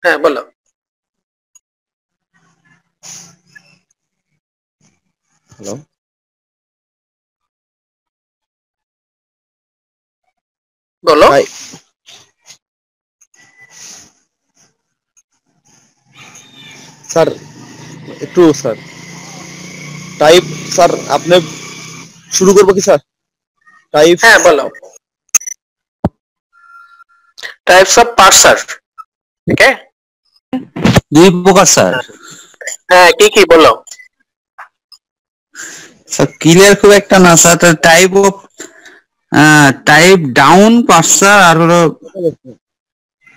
হ্যাঁ বলো। হ্যালো বলো। ভাই, স্যার একটু স্যার টাইপ, স্যার আপনি শুরু করবো কি স্যার? টাইপ হ্যাঁ বলো। Types of পার্সার। ওকে। দুই প্রকার স্যার। হ্যাঁ কি কি বলো। স্যার ক্লিয়ার খুব একটা না স্যার, টাইপ ডাউন পার্সার আর হলো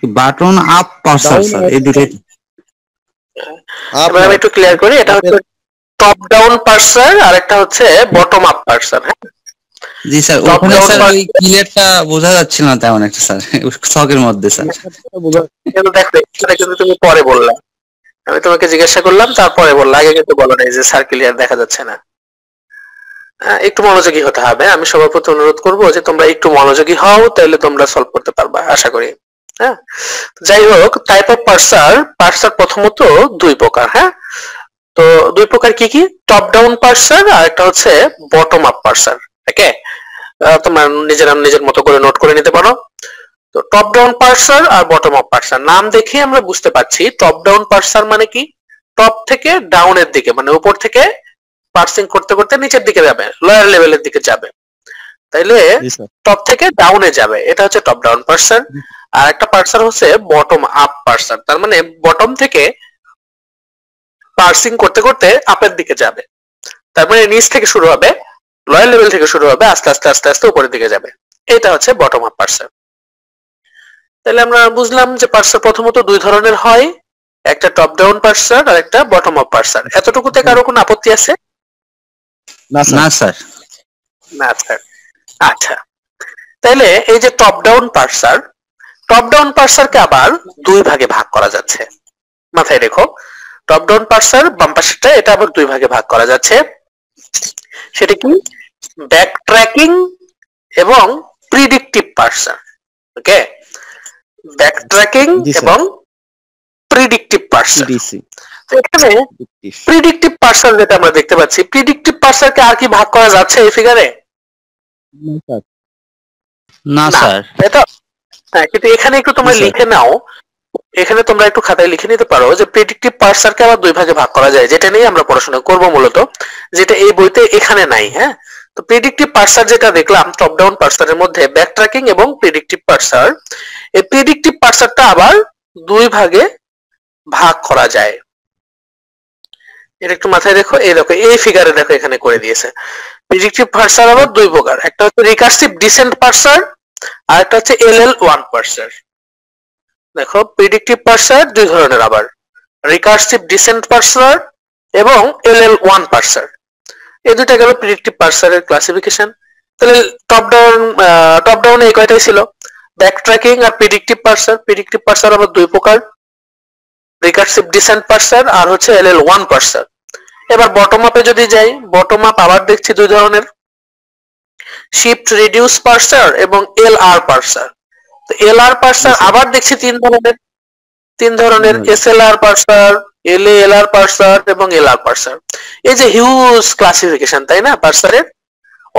বাটন আপ পার্সার ডাউন স্যার, এই দুটোই। আপ এবার না, আমি একটু ক্লিয়ার করি, এটা হচ্ছে টপ ডাউন পার্সার আর একটা হচ্ছে বটম আপ পার্সার। হ্যাঁ জি স্যার, টপ ওখানে ডাউন স্যার ওই পার্সার ক্লিয়ারটা বোঝা যাচ্ছিল না তেমন একটা স্যার, শখের মধ্যে স্যার। কিন্তু দেখো এটা কিন্তু তুমি পরে বললা, আমি তোমাকে জিজ্ঞাসা করলাম তারপরে বললা, আগে কিন্তু বলো নাই যে সার্কুলার দেখা যাচ্ছে না। একটু মনোযোগী হতে হবে, আমি সবার প্রতি অনুরোধ করবো যে তোমরা একটু মনোযোগী হও, তাহলে তোমরা সলভ করতে পারবা আশা করি। হ্যাঁ যাই হোক, টাইপ অফ পার্সার, পার্সার প্রথমত দুই প্রকার। হ্যাঁ তো দুই প্রকার কি কি, টপ ডাউন পার্সার আর একটা হচ্ছে বটম আপ পার্সার। ওকে, তোমরা নিজের মতো করে নোট করে নিতে পারো। তো টপ ডাউন পার্সার আর বটম আপ পার্সার, নাম দেখে আমরা বুঝতে পারছি টপ ডাউন পার্সার মানে কি, টপ থেকে ডাউনের দিকে, মানে উপর থেকে পার্সিং করতে করতে নিচের দিকে যাবে, লোয়ার লেভেলের দিকে যাবে, তাইলে টপ থেকে ডাউনে যাবে, এটা হচ্ছে টপ ডাউন পার্সার। আর একটা পার্সার হচ্ছে বটম আপ পার্সার, তার মানে বটম থেকে পার্সিং করতে করতে আপের দিকে যাবে, তার মানে নিচ থেকে শুরু হবে, লোয়ার লেভেল থেকে শুরু হবে, আস্তে আস্তে আস্তে আস্তে উপরের দিকে যাবে, এটা হচ্ছে বটম আপ পার্সার। তাহলে আমরা বুঝলাম যে পার্সার প্রথমত দুই ধরনের হয়, একটা টপ ডাউন পার্সার আর একটা বটম আপ পার্সার। এতটুকুতে কারো কোনো আপত্তি আছে? না স্যার। না স্যার। আচ্ছা, তাহলে এই যে টপ ডাউন পার্সার, টপ ডাউন পার্সারকে আবার দুই ভাগে ভাগ করা যাচ্ছে, মাথায় রেখো। টপ ডাউন পার্সার বাম পাশেরটা, এটা আবার দুই ভাগে ভাগ করা যাচ্ছে। সেটা কি, ব্যাক ট্র্যাকিং এবং প্রিডিক্টিভ পার্সার। ওকে, ব্যাক ট্র্যাকিং এবং প্রিডিক্টিভ পার্সার। এখানে প্রিডিক্টিভ পার্সার যেটা আমরা দেখতে পাচ্ছি, প্রিডিক্টিভ পার্সারকে আর কি ভাগ করা যাচ্ছে এই ফিগারে? না স্যার। এটা কিন্তু এখানে একটু তোমরা লিখে নাও, এখানে তোমরা একটু খাতায় লিখে নিতে পারো যে প্রেডিক্টিভ পার্সারকে আবার দুই ভাগে ভাগ করা যায়, যেটা নিয়ে আমরা পড়াশোনা করব মূলত, যেটা এই বইতে এখানে নাই। হ্যাঁ তো প্রেডিক্টিভ পার্সার যেটা দেখলাম টপ ডাউন পার্সারের মধ্যে, ব্যাক ট্র্যাকিং এবং প্রেডিক্টিভ পার্সার, এই প্রেডিক্টিভ পার্সারটা আবার দুই ভাগে ভাগ করা যায়। এটা একটু মাথায় রেখো, এই দেখো এই ফিগারে দেখো এখানে করে দিয়েছে। প্রেডিক্টিভ পার্সার আবার দুই প্রকার, একটা হচ্ছে রিকার্সিভ ডিসেন্ট পার্সার আর একটা হচ্ছে LL1 পার্সার। দেখো প্রেডিক্টিভ পার্সার দুই ধরনের আবার, রিকার্সিভ ডিসেন্ট পার্সার এবং LL1 পার্সার। এই দুইটা গেল প্রেডিক্টিভ পার্সারের ক্লাসিফিকেশন। তাহলে টপ ডাউনে এই কয়টাই ছিল, ব্যাক ট্র্যাকিং আর প্রেডিক্টিভ পার্সার। প্রেডিক্টিভ পার্সার আবার দুই প্রকার, রিকার্সিভ ডিসেন্ট পার্সার আর হচ্ছে LL1 পার্সার। এবার বটম আপে যদি যাই, বটম আপ আবার দেখছি দুই ধরনের, শিফট রিডিউস পার্সার এবং LR পার্সার। তো LR পার্সার আবার দেখছি তিন ধরনের SLR পার্সার, LALR পার্সার এবং LR পার্সার। এই যে হিউজ ক্লাসিফিকেশন, তাই না, পার্সারের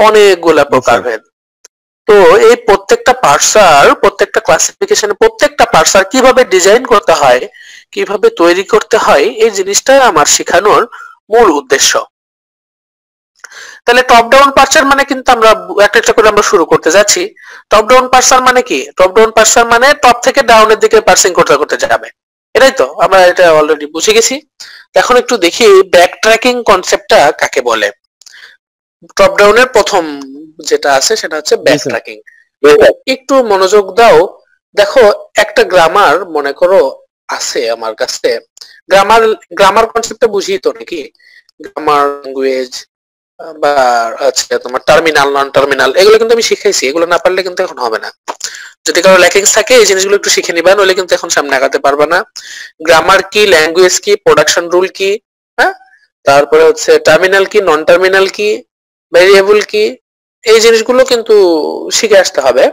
অনেকগুলা প্রকারভেদ। তো এই প্রত্যেকটা পার্সার, প্রত্যেকটা ক্লাসিফিকেশন, প্রত্যেকটা পার্সার কিভাবে ডিজাইন করতে হয়, কিভাবে তৈরি করতে হয়, এই জিনিসটা আমার শেখানোর মূল উদ্দেশ্য। তাহলে টপ ডাউন পার্সার মানে কিন্তু আমরা একটা একটা করে আমরা শুরু করতে যাচ্ছি। টপ ডাউন পার্সার মানে কি, টপ ডাউন পার্সার মানে টপ থেকে ডাউনের দিকে পার্সিং করতে করতে যাবে, এটাই তো, আমরা এটা অলরেডি বুঝে গেছি। এখন একটু দেখি ব্যাক ট্র্যাকিং কনসেপ্টটা কাকে বলে। টপ ডাউনের প্রথম যেটা আছে সেটা হচ্ছে ব্যাক ট্র্যাকিং। একটু মনোযোগ দাও, দেখো একটা গ্রামার মনে করো আছে আমার কাছে, গ্রামার গ্রামার কনসেপ্টটা বুঝিয়ে তো নাকি, গ্রামার ল্যাঙ্গুয়েজ বা আচ্ছা তোমার টার্মিনাল নন টার্মিনাল, এগুলো কিন্তু আমি শিখাইছি, এগুলো না পারলে কিন্তু এখন হবে না। যদি কারো ল্যাকিংস থাকে এই জিনিসগুলো একটু শিখে নিবা, নইলে কিন্তু এখন সামনে আগাতে পারবে না। গ্রামার কি, ল্যাঙ্গুয়েজ কি, প্রোডাকশন রুল কি, হ্যাঁ তারপরে হচ্ছে টার্মিনাল কি, নন টার্মিনাল কি, ভেরিয়েবল কি, এই জিনিসগুলো কিন্তু শিখে আসতে হবে।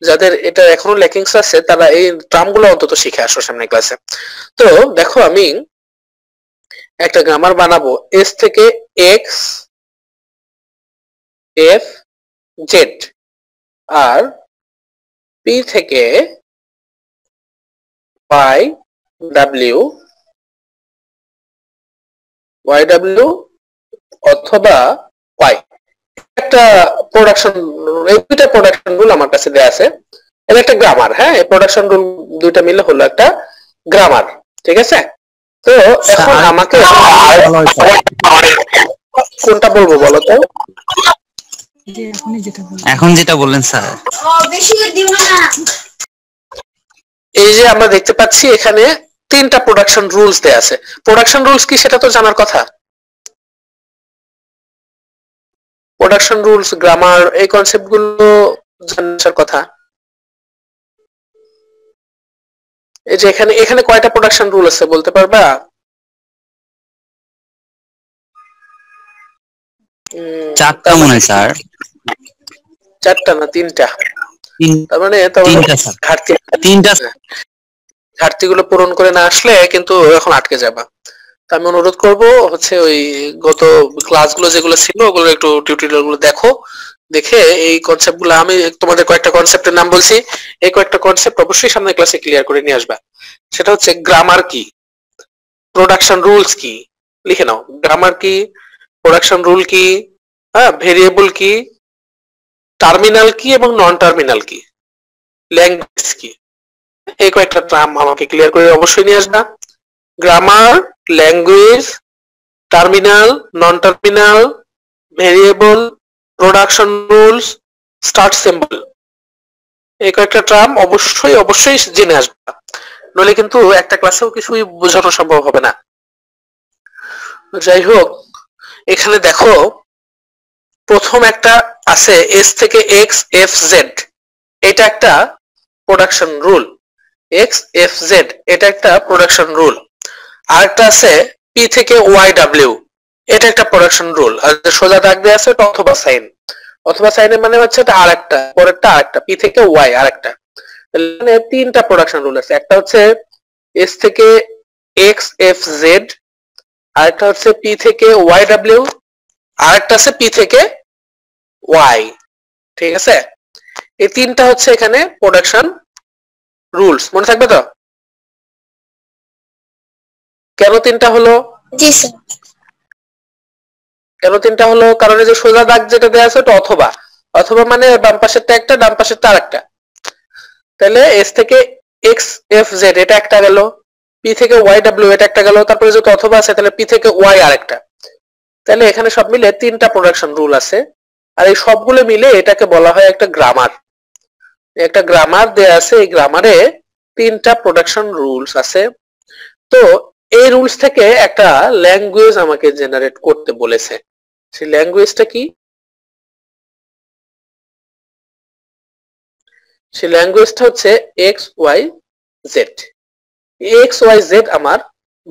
যাদের এটা এখনো ল্যাকিংস আছে তারা এই টার্মগুলো অন্তত শিখে আসো সামনে ক্লাসে। তো দেখো আমি একটা গ্রামার বানাবো এস থেকে এক্স এফ জেড আর পি থেকে ওয়াই ডাব্লিউ অথবা ওয়াই একটা প্রোডাকশন, এই দুইটা প্রোডাকশন রুল আমার কাছে দেয়া আছে। এটা একটা গ্রামার, হ্যাঁ এই প্রোডাকশন রুল দুইটা মিলে হলো একটা গ্রামার, ঠিক আছে? তো এখন আমাকে কোনটা বলবো বলো তো? এখন যেটা বললেন স্যার, এই যে আমরা দেখতে পাচ্ছি এখানে তিনটা প্রোডাকশন রুলস দেয়া আছে। প্রোডাকশন রুলস কি সেটা তো জানার কথা। প্রোডাকশন রুলস, গ্রামার, এই কনসেপ্ট গুলো জানার কথা। এই যে এখানে এখানে কয়টা প্রোডাকশন রুল আছে বলতে পারবা? চারটা মনে হয় স্যার। চারটা না তিনটা? তার মানে ঘাটতিগুলো পূরণ করে না আসলে কিন্তু এখন আটকে যাবা। তো আমি অনুরোধ করব হচ্ছে ওই গত ক্লাসগুলো যেগুলো ছিল ওগুলো একটু টিউটোরিয়াল গুলো দেখো, দেখে এই কনসেপ্ট গুলো, আমি তোমাদের কয়েকটা কনসেপ্টের নাম বলছি, এই কয়েকটা কনসেপ্ট অবশ্যই সামনের ক্লাসে ক্লিয়ার করে নিয়ে আসবা। সেটা হচ্ছে গ্রামার কি, প্রোডাকশন রুলস কি, লিখে নাও। গ্রামার কি, প্রোডাকশন রুল কি, হ্যাঁ ভেরিয়েবল কি, টার্মিনাল কি এবং নন টার্মিনাল কি, ল্যাঙ্গুয়েজ কি, এই কয়েকটা টার্ম আমাকে ক্লিয়ার করে অবশ্যই নিয়ে আসবা। Grammar, language, terminal, non terminal, variable, production rules, start symbol, এই কয়েকটা টার্ম অবশ্যই অবশ্যই জেনে আসবা, নইলে কিন্তু একটা ক্লাসেও কিছুই বোঝানো সম্ভব হবে না। যাই হোক, এখানে দেখো প্রথম একটা আছে এস থেকে এক্স এফ জেড, এটা একটা production rule. X F Z এটা একটা প্রোডাকশন রুল। আরেকটা আছে পি থেকে ওয়াই ডাব্লিউ, এটা একটা প্রোডাকশন রুল। আর সোজা দাগ দেওয়া আছে অথবা সাইন, অথবা সাইনের মানে হচ্ছে এটা আরেকটা, পরেরটা আরেকটা, পি থেকে ওয়াই আরেকটা। মানে তিনটা প্রোডাকশন রুল আছে। একটা হচ্ছে এস থেকে এক্স এফ জেড, আরেকটা হচ্ছে পি থেকে ওয়াই ডাব্লিউ, আরেকটা আছে পি থেকে ওয়াই, ঠিক আছে? এই তিনটা হচ্ছে এখানে প্রোডাকশন রুলস, মনে থাকবে তো? কেন তিনটা হলো? জি স্যার। কেন তিনটা হলো? কারণ এই যে সোজা দাগ যেটা দেওয়া আছে ওটা অথবা, অথবা মানে বাম পাশেরটা একটা ডান পাশেরটা আরেকটা। তাহলে এস থেকে এক্স এফ জেড এটা একটা গেল, পি থেকে ওয়াই ডাব্লিউ এটা একটা গেল, তারপরে যেহেতু অথবা আছে তাহলে পি থেকে ওয়াই আরেকটা। তাহলে এখানে সব মিলে তিনটা প্রোডাকশন রুল আছে। আর এই সবগুলো মিলে এটাকে বলা হয় একটা গ্রামার। একটা গ্রামার দেয়া আছে, এই গ্রামারে তিনটা প্রোডাকশন রুলস আছে। তো এই রুলস থেকে একটা ল্যাঙ্গুয়েজ আমাকে জেনারেট করতে বলেছে। সেই ল্যাঙ্গুয়েজটা কি? সেই ল্যাঙ্গুয়েজটা হচ্ছে X Y Z. X Y Z আমার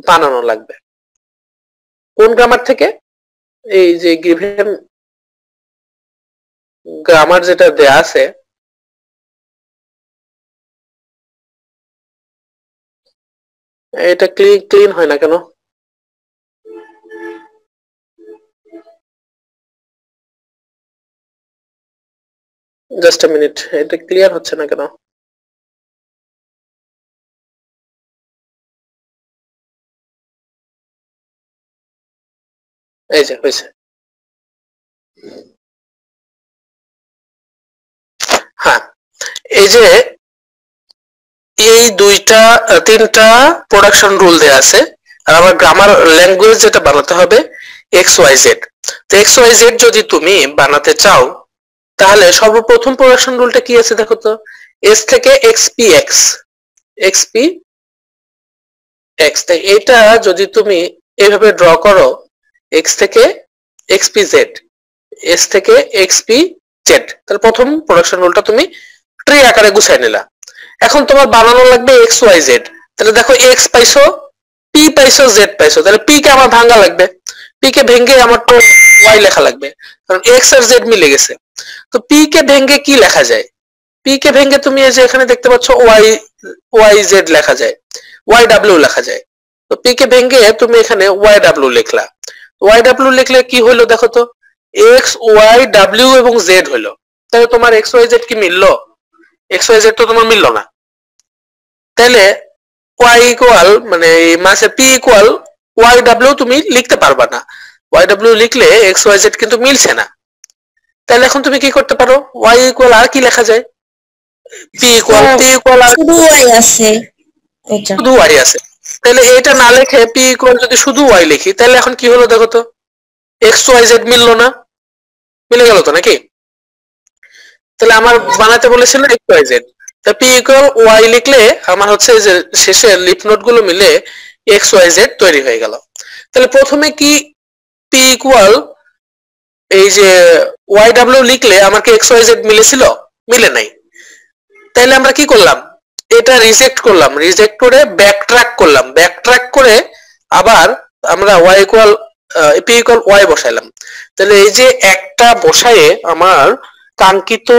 বানানো লাগবে। কোন গ্রামার থেকে? এই যে গিভেন গ্রামার যেটা দেয়া আছে, এটা ক্লিন হয় না কেন? জাস্ট আ মিনিট, এটা ক্লিয়ার হচ্ছে না কেন? এই যে হয়েছে। হ্যাঁ, এই যে এই দুইটা তিনটা প্রোডাকশন রুল দেয়া আছে, আর আমার গ্রামার ল্যাঙ্গুয়েজ যেটা বানাতে হবে এক্স ওয়াই জেড। তো এক্স ওয়াই জেড যদি তুমি বানাতে চাও তাহলে সর্বপ্রথম প্রোডাকশন রুলটা কি আছে দেখো তো, এস থেকে x P x, x P x. তাই এটা যদি তুমি এইভাবে ড্র করো, এক্স থেকে এক্স পি জেড, এস থেকে এক্স পি জেড, তাহলে প্রথম প্রোডাকশন রুলটা তুমি ট্রি আকারে গুছাই নিলা। এখন তোমার বানানো লাগবে এক্স ওয়াই জেড। তাহলে দেখো এক্স পাইছো, পি পাইছো, জেড পাইছো, তাহলে পি কে আমার ভাঙা লাগবে, পি কে ভেঙে আমার তো ওয়াই লেখা লাগবে, কারণ এক্স আর জেড মিলে গেছে। তো পি কে ভেঙে কি লেখা যায়? পি কে ভেঙে তুমি এই যে এখানে দেখতে পাচ্ছ ওয়াই ওয়াই জেড লেখা যায়। ওয়াই ডাব্লিউ লেখা যায়। তো পি কে ভেঙে তুমি এখানে ওয়াই ডাব্লিউ লিখলা। ওয়াই ডাব্লিউ লিখলে কি হলো দেখো তো, এক্স ওয়াই ডাব্লিউ এবং জেড হলো। তাহলে তোমার এক্স ওয়াই জেড কি মিললো? এক্স ওয়াই জেড তো তোমার মিললো না। তাহলে ওয়াই ইকুয়াল মানে মাসে পি ইকুয়াল ওয়াই ডাব্লিউ তুমি লিখতে পারবা না। ওয়াই ডাব্লিউ লিখলে এক্স ওয়াই জেড কিন্তু মিলছে না। তাহলে এখন তুমি কি করতে পারো, ওয়াই ইকুয়াল আর কি লেখা যায়, পি ইকুয়াল আর শুধু ওয়াই আছে এটা। শুধু ওয়াই আছে। তাহলে এটা না লিখে পি ইকুয়াল যদি শুধু ওয়াই লিখি, তাহলে এখন কি হলো দেখো তো, এক্স ওয়াই জেড মিললো না, মিলে গেল তো নাকি? তাহলে আমার বানাতে বলেছিল এক্স ওয়াই জেড, তা পি ইকুয়াল ওয়াই লিখলে আমার হচ্ছে যে শেষে লিফ নোট গুলো মিলে এক্স ওয়াই জেড তৈরি হয়ে গেল। তাহলে প্রথমে কি পি ইকুয়াল এই যে ওয়াই ডাব্লিউ লিখলে আমার কি এক্স ওয়াই জেড মিলেছিল? মিলে নাই। তাহলে আমরা কি করলাম, এটা রিজেক্ট করলাম, রিজেক্ট করে ব্যাকট্র্যাক করলাম, ব্যাকট্র্যাক করে আবার আমরা Y equal P equal Y বসাইলাম। তাহলে এই যে একটা বসায়ে আমার কাঙ্ক্ষিত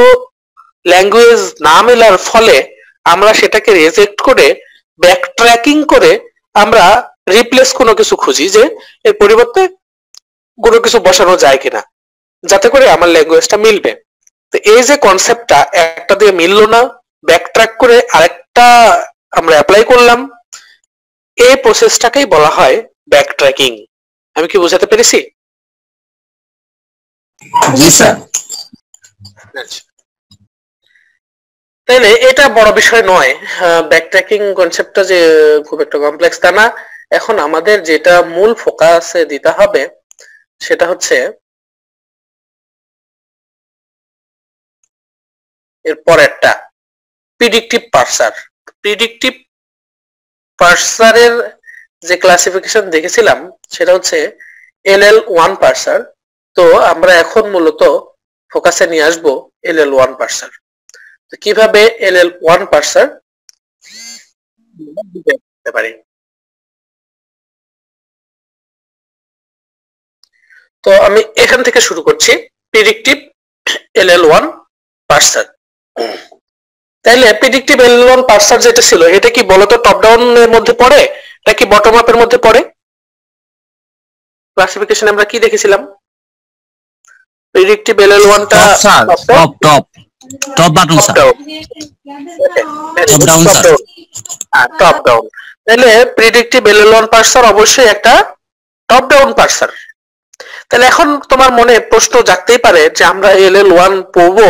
ল্যাঙ্গুয়েজ না মেলার ফলে আমরা সেটাকে রিজেক্ট করে ব্যাকট্র্যাকিং করে আমরা রিপ্লেস কোনো কিছু খুঁজি, যে এর পরিবর্তে কোনো কিছু বসানো যায় কিনা যাতে করে আমার ল্যাঙ্গুয়েজটা মিলবে। তো এই যে কনসেপ্টটা, একটা দিয়ে মিললো না, ব্যাকট্র্যাক করে আরেকটা আমরা অ্যাপ্লাই করলাম, এই প্রসেসটাকেই বলা হয় ব্যাকট্র্যাকিং। আমি কি বোঝাতে পেরেছি? জি স্যার। তাইলে এটা বড় বিষয় নয়, ব্যাকট্র্যাকিং কনসেপ্টটা যে খুব একটা কমপ্লেক্স তা না। এখন আমাদের যেটা মূল ফোকাসে দিতে হবে সেটা হচ্ছে এর পরেরটা, প্রিডিক্টিভ পার্সার। প্রিডিক্টিভ পার্সারের যে ক্লাসিফিকেশন দেখেছিলাম সেটা হচ্ছে LL1 পার্সার। তো আমরা এখন মূলত ফোকাসে নিয়ে আসবো LL1 পার্সার। তো কিভাবে LL1 পার্সার দিতে পারি। তো আমি এখান থেকে শুরু করছি, প্রিডিক্টিভ LL1 পার্সার। তাইলে প্রিডিক্টিভ LL1 পার্সার যেটা ছিল, এটা কি বলতো টপ ডাউন এর মধ্যে পড়ে নাকি বটম আপ এর মধ্যে পড়ে? ক্লাসিফিকেশন আমরা কি দেখেছিলাম, প্রিডিক্টিভ LL1 টা top top top button sir, top down sir. Top down. তাহলে প্রিডিক্টিভ LL1 পার্সার অবশ্যই একটা টপ ডাউন পার্সার। তাহলে এখন তোমার মনে প্রশ্ন জাগতেই পারে যে আমরা LL1 পড়বো,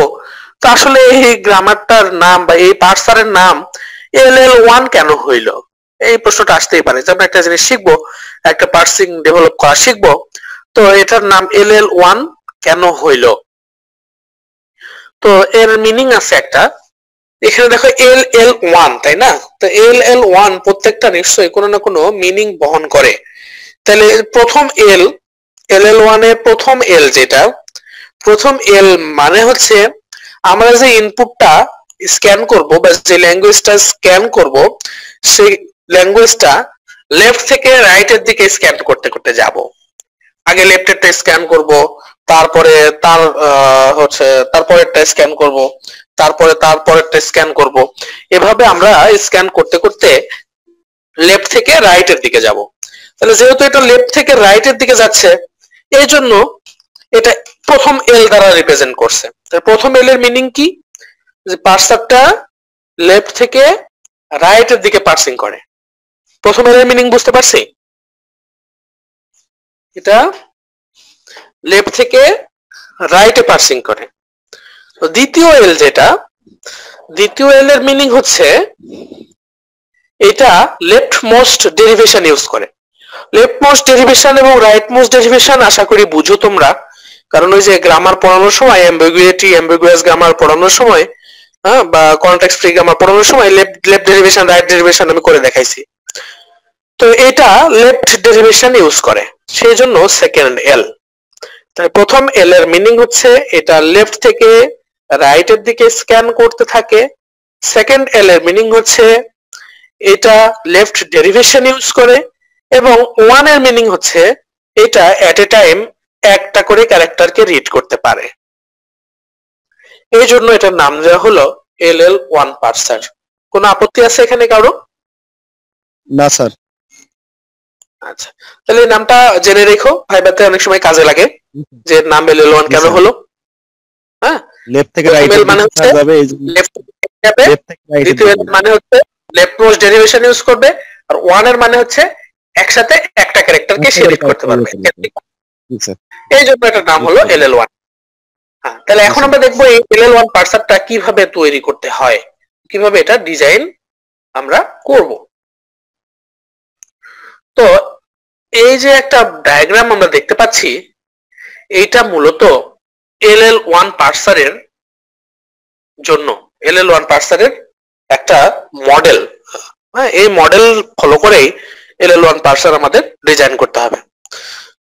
তো আসলে এই গ্রামারটার নাম বা এই পার্সারের নাম LL1 কেন হইলো? এই প্রশ্নটা আসতেই পারে যে আমরা একটা জিনিস শিখবো, একটা পার্সিং ডেভেলপ করা শিখবো, তো এটার নাম LL1 কেন হইলো? তো এর মিনিং আছে একটা, এখানে দেখো LL1 তাই না? তো LL1 প্রত্যেকটা নিশ্চয়ই কোনো না কোনো মিনিং বহন করে। তাহলে প্রথম LL1 এর প্রথম যেটা, প্রথম মানে হচ্ছে আমরা যে ইনপুটটা স্ক্যান করব বা যে ল্যাঙ্গুয়েজটা স্ক্যান করব, সেই ল্যাঙ্গুয়েজটা লেফট থেকে রাইটের দিকে স্ক্যান করতে করতে যাব। আগে লেফটেরটা স্ক্যান করব, তারপরে তার হচ্ছে তারপরেরটা স্ক্যান করব, তারপরে তারপরেরটা স্ক্যান করব। এভাবে আমরা স্ক্যান করতে করতে লেফট থেকে রাইটের দিকে যাব। তাহলে যেহেতু এটা লেফট থেকে রাইটের দিকে যাচ্ছে, এই জন্য এটা প্রথম দ্বারা রিপ্রেজেন্ট করছে। প্রথম এর মিনিং কি, যে পার্সারটা লেফট থেকে রাইটের দিকে পার্সিং করে। প্রথম এর মিনিং বুঝতে পারছি, এটা লেফট থেকে রাইটে পার্সিং করে। তো দ্বিতীয় যেটা, দ্বিতীয় এর মিনিং হচ্ছে এটা লেফট মোস্ট ডেরিভেশন ইউজ করে। লেফট মোস্ট ডেরিভেশন এবং রাইট মোস্ট ডেরিভেশন আশা করি বুঝো তোমরা, কারণ ওই যে গ্রামার পড়ানোর সময় অ্যাম্বিগুইটি অ্যাম্বিগুয়াস গ্রামার পড়ানোর সময় বা কনটেক্সট ফ্রি গ্রামার পড়ানোর সময় লেফট ডেরিভেশন রাইট ডেরিভেশন আমি করে দেখাইছি। তো এটা লেফট ডেরিভেশন ইউজ করে, সেই জন্য সেকেন্ড তাই প্রথম এর মিনিং হচ্ছে এটা লেফট থেকে রাইটের দিকে স্ক্যান করতে থাকে। সেকেন্ড এর মিনিং হচ্ছে এটা লেফট ডেরিভেশন ইউজ করে, এবং ওয়ান এর মিনিং হচ্ছে এটা এট এ টাইম একটা করে ক্যারেক্টারকে রিড করতে পারে। এই জন্য এটার নাম দেওয়া হলো LL1 পার্সার। কোনো আপত্তি আছে এখানে কারো? না স্যার। আচ্ছা, তাহলে এই নামটা জেনে রেখো, ভাইবাতে অনেক সময় কাজে লাগে যে নাম LL1 কেন হলো। হ্যাঁ, লেফট থেকে প্রথম রাইট এল মানে হচ্ছে যাবে, লেফট যাবে, লেফট থেকে রাইট দ্বিতীয় এল মানে হচ্ছে লেফট মোস্ট ডেরিভেশন ইউজ করবে, আর ওয়ান এর মানে হচ্ছে একসাথে একটা ক্যারেক্টারকে সিলেক্ট করতে পারবে। এই জন্য এটার নাম হলো LL1। হ্যাঁ, তাহলে এখন আমরা দেখবো এই LL1 পার্সারটা কিভাবে তৈরি করতে হয়, কিভাবে এটা ডিজাইন আমরা করব। তো এই যে একটা ডায়াগ্রাম আমরা দেখতে পাচ্ছি, এইটা মূলত LL1 পার্সারের জন্য, LL1 পার্সারের একটা মডেল। হ্যাঁ, এই মডেল ফলো করেই LL1 পার্সার আমাদের ডিজাইন করতে হবে।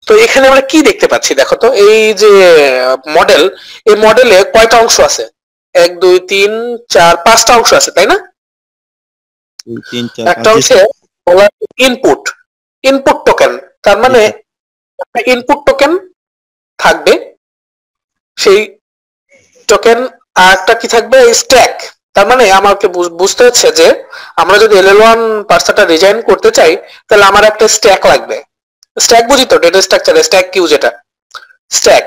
তো এখানে আমরা কি দেখতে পাচ্ছি দেখো তো, এই যে মডেল, এই মডেলে কয়টা অংশ আছে? 1 2 3 4 5টা অংশ আছে, তাই না? একটা হচ্ছে ইনপুট, ইনপুট টোকেন, তার মানে ইনপুট টোকেন থাকবে, সেই টোকেন। আর একটা কি থাকবে? স্ট্যাক। তার মানে আমাকে বুঝতে হচ্ছে যে আমরা যদি LL1 পার্সারটা ডিজাইন করতে চাই, তাহলে আমার একটা স্ট্যাক লাগবে। স্ট্যাক বুঝি তো, ডেটা স্ট্রাকচারে স্ট্যাক কিউ, যেটা স্ট্যাক।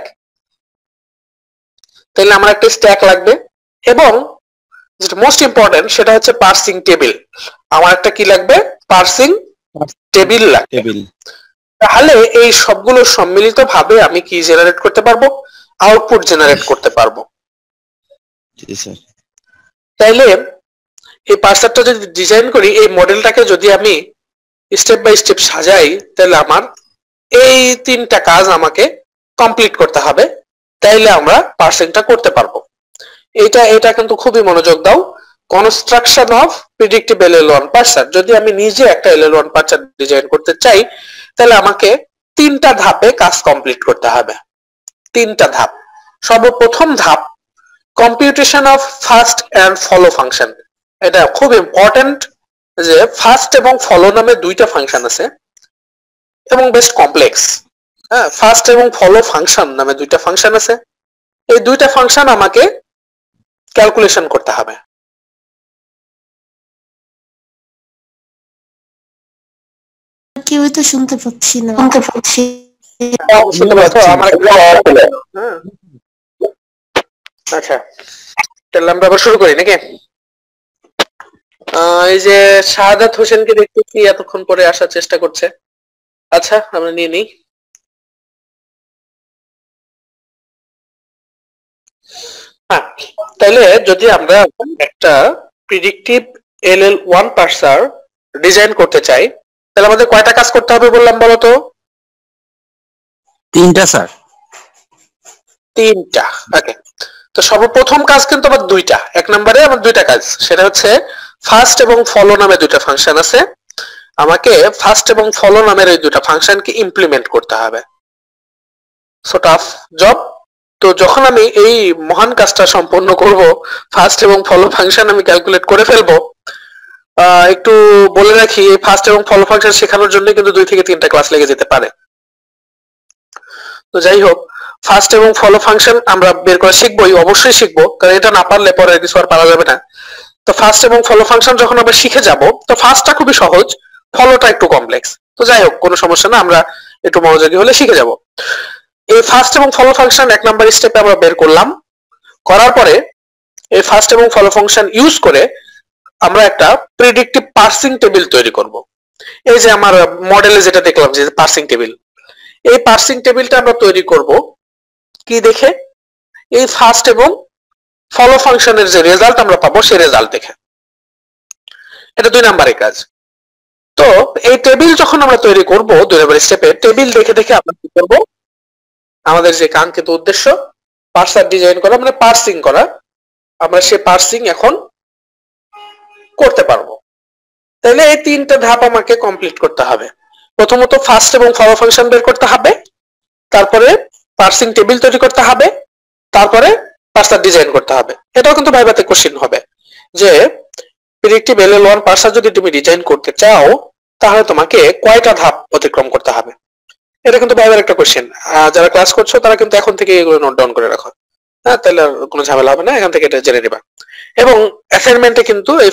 তাহলে আমার একটা স্ট্যাক লাগবে, এবং যেটা মোস্ট ইম্পর্টেন্ট সেটা হচ্ছে পার্সিং টেবিল। আমার একটা কি লাগবে? পার্সিং টেবিল লাগবে। তাহলে এই সবগুলো সম্মিলিত ভাবে আমি কি জেনারেট করতে পারবো? আউটপুট জেনারেট করতে পারবো। তাইলে এই পার্সারটা যদি ডিজাইন করি, এই মডেলটাকে যদি আমি স্টেপ বাই স্টেপ সাজাই, তাহলে আমার এই 3টা কাজ আমাকে কমপ্লিট করতে হবে, তাইলে আমরা পার্সিংটা করতে পারবো। এটা কিন্তু খুবই মনোযোগ দাও। কনস্ট্রাকশন অফ প্রিডিক্টিভ LL1 পার্সার, যদি আমি নিজে একটা LL1 পার্সার ডিজাইন করতে চাই, তাহলে আমাকে 3টা ধাপে কাজ কমপ্লিট করতে হবে। 3টা ধাপ। সর্বপ্রথম ধাপ, computation of first and follow function. এটা খুব ইম্পর্টেন্ট যে ফার্স্ট এবং ফলো নামে 2টা ফাংশন আছে, এবং বেশ কমপ্লেক্স। হ্যাঁ, ফার্স্ট এবং ফলো ফাংশন নামে 2টা ফাংশন আছে। এই 2টা ফাংশন আমাকে ক্যালকুলেশন করতে হবে। কেউ তো শুনতে পাচ্ছি না। শুনতে পাচ্ছ আমার? আচ্ছা, তাহলে আমরা আবার শুরু করি নাকি? এই যে শাহাদাত হোসেনকে দেখতেছি এতক্ষণ পরে আসার চেষ্টা করছে। আচ্ছা, আমরা নিয়ে নিই। হ্যাঁ, তাহলে যদি আমরা একটা প্রিডিক্টিভ LL1 পার্সার ডিজাইন করতে চাই, তাহলে আমাদের কয়টা কাজ করতে হবে বললাম বলো তো? 3টা স্যার। 3টা। ওকে, তো সর্বপ্রথম কাজ কিন্তু আমার 2টা। 1 নম্বরে আমার 2টা কাজ, সেটা হচ্ছে ফার্স্ট এবং ফলো নামে 2টা ফাংশন আছে। আমাকে ফার্স্ট এবং ফলো নামের এই 2টা ফাংশনকে ইমপ্লিমেন্ট করতে হবে। So tough job. তো যখন আমি এই মহান কাজটা সম্পন্ন করব, ফার্স্ট এবং ফলো ফাংশন আমি ক্যালকুলেট করে ফেলবো, একটু বলে রাখি, এই ফার্স্ট এবং ফলো ফাংশন শেখানোর জন্য কিন্তু 2 থেকে 3টা ক্লাস লেগে যেতে পারে। তো যাই হোক, ফার্স্ট এবং ফলো ফাংশন আমরা বের করা শিখবোই, অবশ্যই শিখবো, কারণ এটা না পারলে পরে কিছু আর পারা যাবে না। তো ফার্স্ট এবং ফলো ফাংশন যখন আমরা শিখে যাব, তো ফার্স্টটা খুবই সহজ, ফলোটা একটু কমপ্লেক্স। তো যাই হোক, কোনো সমস্যা না, আমরা একটু মনোযোগী হলে শিখে যাব। এই ফার্স্ট এবং ফলো ফাংশন 1 নাম্বার স্টেপে আমরা বের করলাম। করার পরে এই ফার্স্ট এবং ফলো ফাংশন ইউজ করে আমরা একটা প্রেডিক্টিভ পার্সিং টেবিল তৈরি করব। এই যে আমার মডেলে যেটা দেখলাম যে পার্সিং টেবিল, এই পার্সিং টেবিলটা আমরা তৈরি করব কি দেখে? এই ফার্স্ট এবং ফলো ফাংশনের যে রেজাল্ট আমরা পাবো সেই রেজাল্ট দেখে। এটা 2 নাম্বারের কাজ। তো এই টেবিল যখন আমরা তৈরি করব, 2 নাম্বার স্টেপে টেবিল দেখে দেখে আমরা কি করব? আমাদের যে কাঙ্ক্ষিত উদ্দেশ্য পার্সার ডিজাইন করা, মানে পার্সিং করা, আমরা সেই পার্সিং এখন করতে পারবো। তাহলে এই 3টা ধাপ আমাকে কমপ্লিট করতে হবে। প্রথমত ফার্স্ট এবং ফলো ফাংশন বের করতে হবে, তারপরে পার্সিং টেবিল তৈরি করতে হবে, তারপরে পার্সার ডিজাইন করতে হবে। এটাও কিন্তু ভাইভাতে কোশ্চেন হবে যে প্রেডিক্টিভ LL1 পার্সার যদি তুমি ডিজাইন করতে চাও, তাহলে তোমাকে কয়টা ধাপ অতিক্রম করতে হবে। এটা কিন্তু ভাইভার একটা কোশ্চেন। যারা ক্লাস করছো তারা কিন্তু এখন থেকে এগুলো নোট ডাউন করে রাখো। হ্যাঁ, তাহলে কোনো ঝামেলা হবে না, এখান থেকে এটা জেনে নিবা। এবং অ্যাসাইনমেন্টে কিন্তু এই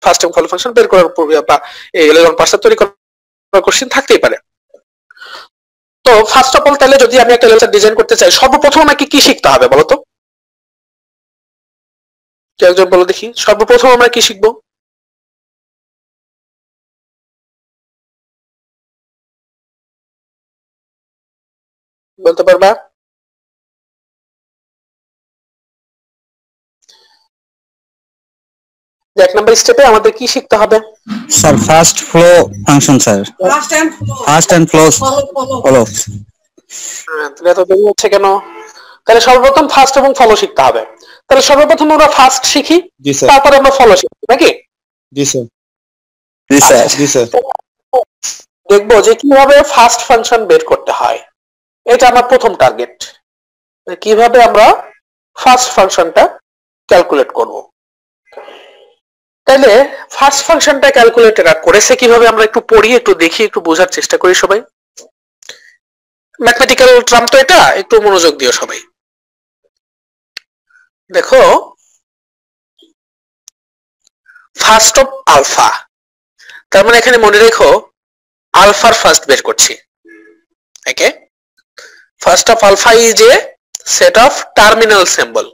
ফার্স্ট এবং ফলো ফাংশন বের করার প্রক্রিয়া বা এই এলিমেন্ট পার্সার তৈরি করার কোশ্চেন থাকতেই পারে। তো ফার্স্ট অফ অল তাহলে যদি আমি একটা এলিমেন্ট ডিজাইন করতে চাই সর্বপ্রথম আমাকে কি শিখতে হবে বলো তো? কেউ একজন বলো দেখি, সর্বপ্রথম আমরা কি শিখবো? বলতে পারবা? এক নাম্বার স্টেপে আমাদের কি শিখতে হবে? Sir first flow function sir, first and flow follow. তাহলে তো দেরি হচ্ছে কেন? তাহলে সর্বপ্রথম ফার্স্ট এবং ফলো শিখতে হবে। তাহলে সর্বপ্রথম আমরা ফার্স্ট শিখি, তারপরে আমরা ফলো শিখি নাকি? জি স্যার। জি স্যার। জি স্যার। দেখবো যে কিভাবে ফার্স্ট ফাংশন বের করতে হয়, এটা আমার প্রথম টার্গেট। কিভাবে আমরা ফার্স্ট ফাংশনটা ক্যালকুলেট করব। তাহলে ফার্স্ট ফাংশনটা ক্যালকুলেট করেছে কিভাবে আমরা একটু পড়ি, একটু দেখি, একটু বোঝার চেষ্টা করি সবাই। ম্যাথমেটিক্যাল টার্ম তো এটা, একটু মনোযোগ দিও সবাই। দেখো ফার্স্ট অফ আলফা, তার মানে এখানে মনে রেখো আলফার ফার্স্ট বের করছি। Okay, first of alpha is a set of terminal symbol.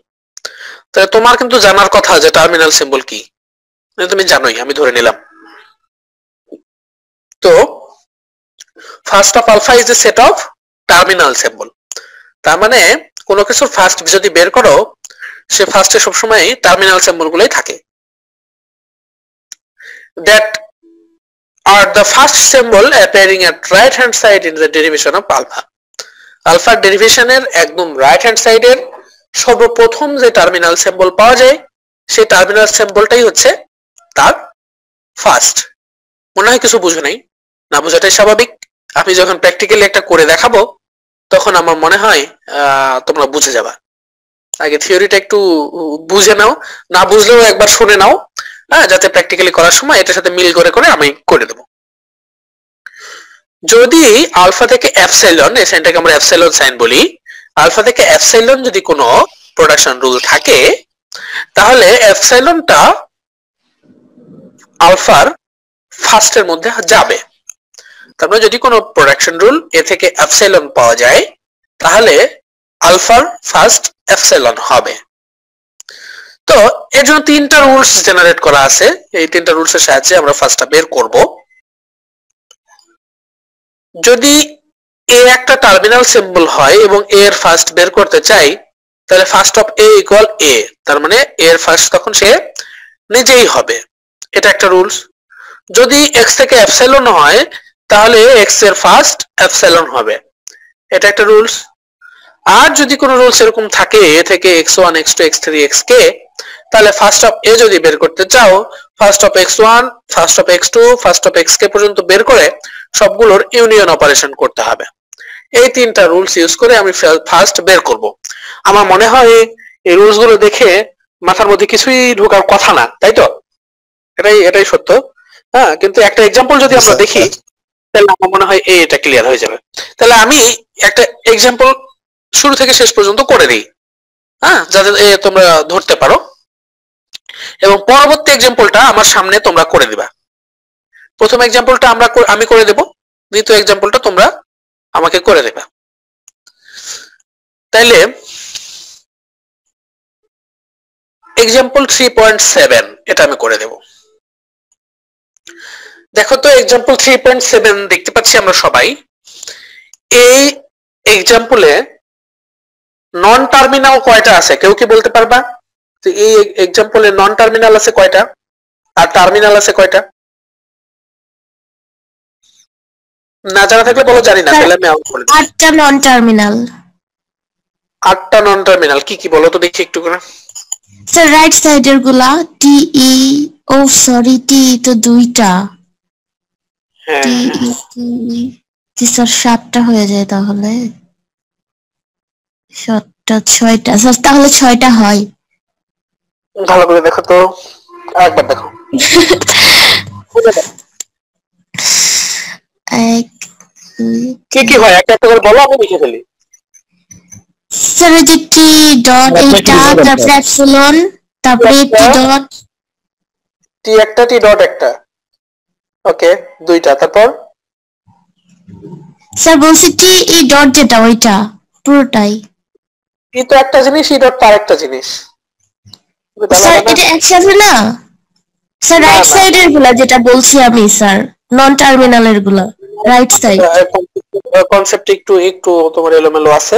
তাহলে তোমার কিন্তু জানার কথা যে টার্মিনাল সিম্বল কি, তুমি জানোই, আমি ধরে নিলাম। তো first of alpha is a set of terminal symbol, তার মানে কোনো কিছুর ফার্স্ট যদি বের করো সে ফার্স্টে সবসময় টার্মিনাল সিম্বল গুলোই থাকে। That are the first symbol appearing at right hand side in the derivation of alpha. Alpha ডেরিভেশনের একদম রাইট হ্যান্ড সাইডের সর্বপ্রথম যে টার্মিনাল সিম্বল পাওয়া যায় সেই টার্মিনাল সিম্বলটাই হচ্ছে তার ফার্স্ট। মনে হয় কিছু বুঝো নাই, না বোঝাটাই স্বাভাবিক। আমি যখন প্র্যাকটিক্যালি একটা করে দেখাবো তখন আমার মনে হয় তোমরা বুঝে যাবা। আগে থিওরিটা একটু বুঝে নাও, না বুঝলেও একবার শুনে নাও, হ্যাঁ, যাতে প্র্যাকটিক্যালি করার সময় এটার সাথে মিল করে করে আমি করে দেবো। যদি আলফা থেকে এপসাইলন, এই সাইনটাকে আমরা এপসাইলন সাইন বলি, আলফা থেকে এপসাইলন যদি কোনো প্রোডাকশন রুল থাকে তাহলে এপসাইলনটা আলফার ফার্স্টের মধ্যে যাবে। তারপরে যদি কোনো প্রোডাকশন রুল এ থেকে এপসাইলন পাওয়া যায় তাহলে আলফার ফার্স্ট এপসাইলন হবে। তো এর জন্য তিনটা রুলস জেনারেট করা আছে, এই তিনটা রুলসের সাহায্যে আমরা ফার্স্টটা বের করব। যদি এ একটা টার্মিনাল সিম্বল হয় এবং এ এর ফার্স্ট বের করতে চাই তাহলে ফার্স্ট অফ এ ইকুয়াল এ, তার মানে এ এর ফার্স্ট তখন সে নিজেই হবে, এটা একটা রুলস। যদি এক্স থেকে এপসাইলন হয় তাহলে এক্স এর ফার্স্ট এপসাইলন হবে, এটা একটা রুলস। আর যদি কোনো রুলস এরকম থাকে এ থেকে x1 x2 x3 xk, তাহলে ফার্স্ট অফ এ যদি বের করতে চাও first of x1 first of x2 first of xk পর্যন্ত বের করে সবগুলোর ইউনিয়ন অপারেশন করতে হবে। এই তিনটা রুলস ইউজ করে আমি ফার্স্ট বের করব। আমার মনে হয় এই রুলস গুলো দেখে মাথার মধ্যে কিছুই ঢোকার কথা না, তাই তো? এটাই সত্য। হ্যাঁ, কিন্তু একটা এক্সাম্পল যদি আমরা দেখি তাহলে আমার মনে হয় এটা ক্লিয়ার হয়ে যাবে। তাহলে আমি একটা এক্সাম্পল শুরু থেকে শেষ পর্যন্ত করে দিই, হ্যাঁ, যাতে তোমরা ধরতে পারো, এবং পরবর্তী এক্সাম্পলটা আমার সামনে তোমরা করে দিবা। প্রথম এক্সাম্পলটা আমি করে দেব, দ্বিতীয় এক্সাম্পলটা তোমরা আমাকে করে দেবা। তাইলে এক্সাম্পল 3.7 এটা আমি করে দেব। দেখো তো এক্সাম্পল 3.7 দেখতে পাচ্ছি আমরা সবাই। এই এক্সাম্পলে নন টার্মিনাল কয়টা আছে কেউ কি বলতে পারবা? তো এই এক্সাম্পলে নন টার্মিনাল আছে কয়টা আর টার্মিনাল আছে কয়টা? না জানা থাকলে বলো জানি না, তাহলে আমি আউট করে দিই। 8টা নন টার্মিনাল। 8টা নন টার্মিনাল কি কি বলো তো দেখি একটু করে। স্যার রাইট সাইডের গুলা টি ই, ও সরি টি তো 2টা, হ্যাঁ টি স্যার 7টা হয়ে যায় তাহলে 7টা 6টা স্যার, তাহলে 6টা হয়। ভালো করে দেখো তো, আরেকবার দেখো। কি কি হয় একটা একটা করে বলো, আমি লিখে ফেলি। স্যার যে টি ডট এইটা, তারপরে এপসিলন, তারপরে টি ডট, টি একটা টি ডট একটা ওকে দুইটা তারপর স্যার বলছি টি ই ডট যেটা ওইটা পুরোটাই টি তো একটা জিনিস ই ডট তার একটা জিনিস স্যার এটা একসাথে না স্যার না, রাইট না। সাইডের গুলা যেটা বলছি আমি স্যার নন টার্মিনালের গুলা রাইট সাইড কনসেপ্ট একটু একটু তোমার এলোমেলো আছে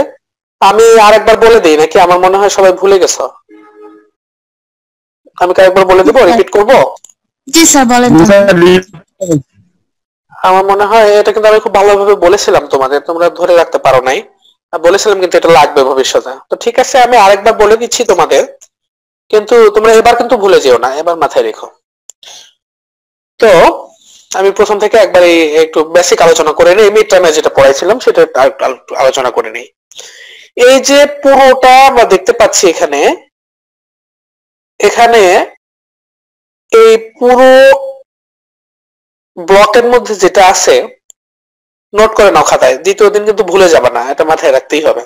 আমি আরেকবার বলে দিই নাকি আমার মনে হয় সবাই ভুলে গেছো আমি কয়েকবার বলে দেবো রিপিট করব জি স্যার বলেন তো আমার মনে হয় এটা কিন্তু আমি খুব ভালোভাবে বলেছিলাম তোমাদের তোমরা ধরে রাখতে পারো নাই বলেছিলাম কিন্তু এটা লাগবে ভবিষ্যতে তো ঠিক আছে আমি আরেকবার বলে দিচ্ছি তোমাদের কিন্তু তোমরা এবার কিন্তু ভুলে যেও না এবার মাথায় রেখো তো আমি প্রথম থেকে একবার একটু বেসিক আলোচনা করে নিই মিড টার্মে যেটা পড়াইছিলাম সেটা একটু আলোচনা করে নিই এই যে পুরোটা আমরা দেখতে পাচ্ছি এখানে এখানে এই পুরো ব্লকের মধ্যে যেটা আছে নোট করে নাও খাতায় দ্বিতীয় দিন কিন্তু ভুলে যাবে না এটা মাথায় রাখতেই হবে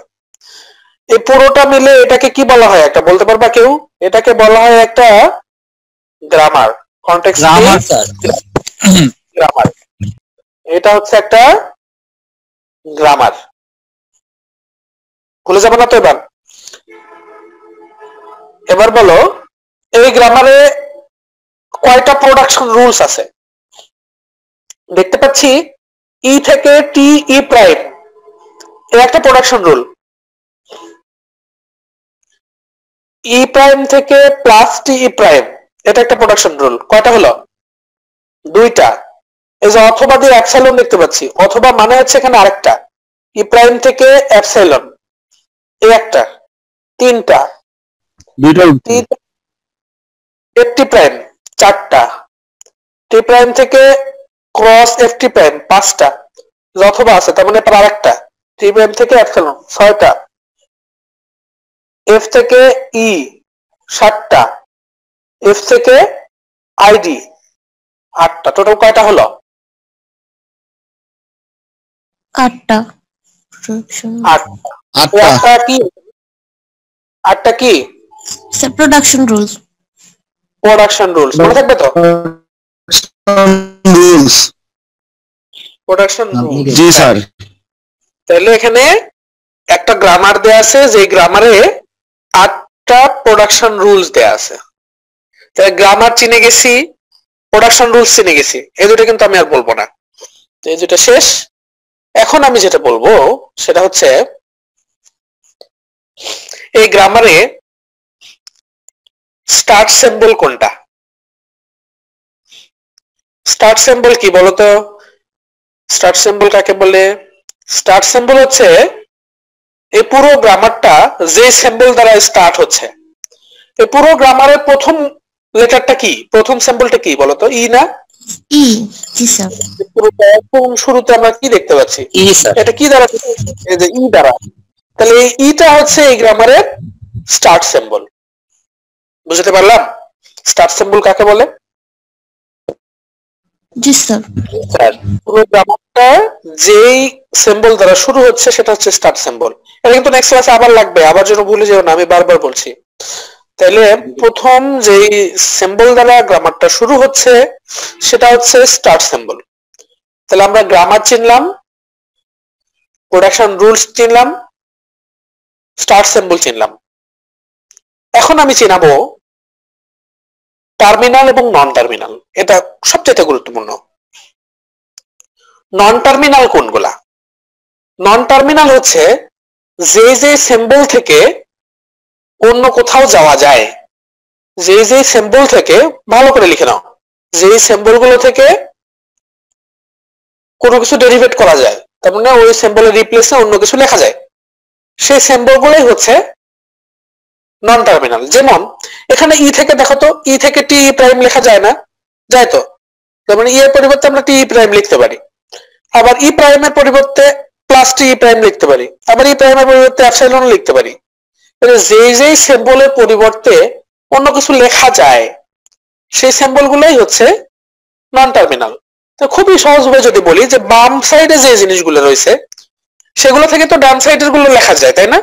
এই পুরোটা মিলে এটাকে কি বলা হয় একটা বলতে পারবা কেউ এটাকে বলা হয় একটা grammar context grammar sir grammar এটা হচ্ছে একটা গ্রামার ভুলে যাবে না তো এবার এবার বলো এই গ্রামারে কয়টা প্রোডাকশন রুলস আছে দেখতে পাচ্ছি ই থেকে টি ই প্রাইম এর একটা প্রোডাকশন রুল ই প্রাইম থেকে প্লাস টি ই প্রাইম এটা একটা প্রোডাকশন রুল কয়টা হলো দুইটা এই যে অথবা দিয়ে এপসাইলন দেখতে পাচ্ছি অথবা মানে হচ্ছে এখানে আরেকটা ই প্রাইম থেকে এপসাইলন এই একটা তিনটা দুইটা এফটি প্রাইম চারটা টি প্রাইম থেকে ক্রস এফটি প্রাইম পাঁচটা অথবা আছে তার মানে আরেকটা টি প্রাইম থেকে এপসাইলন ছয়টা এফ থেকে ই সাতটা এফ থেকে আইডি আটটা টোটাল কয়টা হলো আটটা আটটা কি আটটা কি sir production rules production rules মনে থাকবে তো রুলস প্রোডাকশন জি স্যার তাহলে এখানে একটা গ্রামার দেয়া আছে যে গ্রামারে আটটা প্রোডাকশন রুলস দেয়া আছে তাহলে গ্রামার চিনে গেছি প্রোডাকশন রুলস চিনে গেছি এই দুটো কিন্তু আমি আর বলবো না এই দুটো শেষ এখন আমি যেটা বলবো সেটা হচ্ছে এই গ্রামারে স্টার্ট সিম্বল কোনটা স্টার্ট সিম্বল কি বলতো স্টার্ট সিম্বল কাকে বলে স্টার্ট সিম্বল হচ্ছে এই পুরো গ্রামারটা যে সিম্বল দ্বারা স্টার্ট হচ্ছে এই পুরো গ্রামারের প্রথম লেটারটা কি প্রথম সিম্বলটা কি বলতো ই না ই জি স্যার পুরো শুরুতে আমরা কি দেখতে পাচ্ছি ই স্যার এটা কি দ্বারা এই যে ই দ্বারা তাহলে এই ইটা হচ্ছে এই গ্রামারের স্টার্ট সিম্বল বুঝতে পারলাম স্টার্ট সিম্বল কাকে বলে জি স্যার পুরো গ্রামারটা যেই সিম্বল দ্বারা শুরু হচ্ছে সেটা হচ্ছে স্টার্ট সিম্বল এটা কিন্তু নেক্সট ক্লাসে আবার লাগবে আবার যেন ভুলে যেও না আমি বারবার বলছি তাহলে প্রথম যেই সিম্বল দ্বারা গ্রামারটা শুরু হচ্ছে সেটা হচ্ছে স্টার্ট সিম্বল তাহলে আমরা গ্রামার চিনলাম প্রোডাকশন রুলস চিনলাম স্টার্ট সিম্বল চিনলাম এখন আমি চিনাবো টার্মিনাল এবং নন টার্মিনাল এটা সবচেয়ে গুরুত্বপূর্ণ নন টার্মিনাল কোনগুলা নন টার্মিনাল হচ্ছে যে যে সিম্বল থেকে অন্য কোথাও যাওয়া যায় যে যে সিম্বল থেকে ভালো করে লিখে নাও যে সিম্বল গুলো থেকে কোনো কিছু ডেরিভেট করা যায় তার মানে ওই সিম্বলের রিপ্লেসে অন্য কিছু লেখা যায় সেই সিম্বল গুলোই হচ্ছে নন টার্মিনাল যেমন এখানে ই থেকে দেখো তো ই থেকে টি প্রাইম লেখা যায় না যায় তো যেমন ই এর পরিবর্তে আমরা টি প্রাইম লিখতে পারি আবার ই প্রাইমের পরিবর্তে প্লাস টি প্রাইম লিখতে পারি আবার ই প্রাইমের পরিবর্তে এপসাইলন লিখতে পারি যে যে সিম্বলের পরিবর্তে অন্য কিছু লেখা যায় সেই সিম্বল গুলোই হচ্ছে নন টার্মিনাল তো খুবই সহজভাবে যদি বলি যে বাম সাইডে যে জিনিসগুলো রয়েছে সেগুলো থেকে তো ডান সাইডের গুলো লেখা যায় তাই না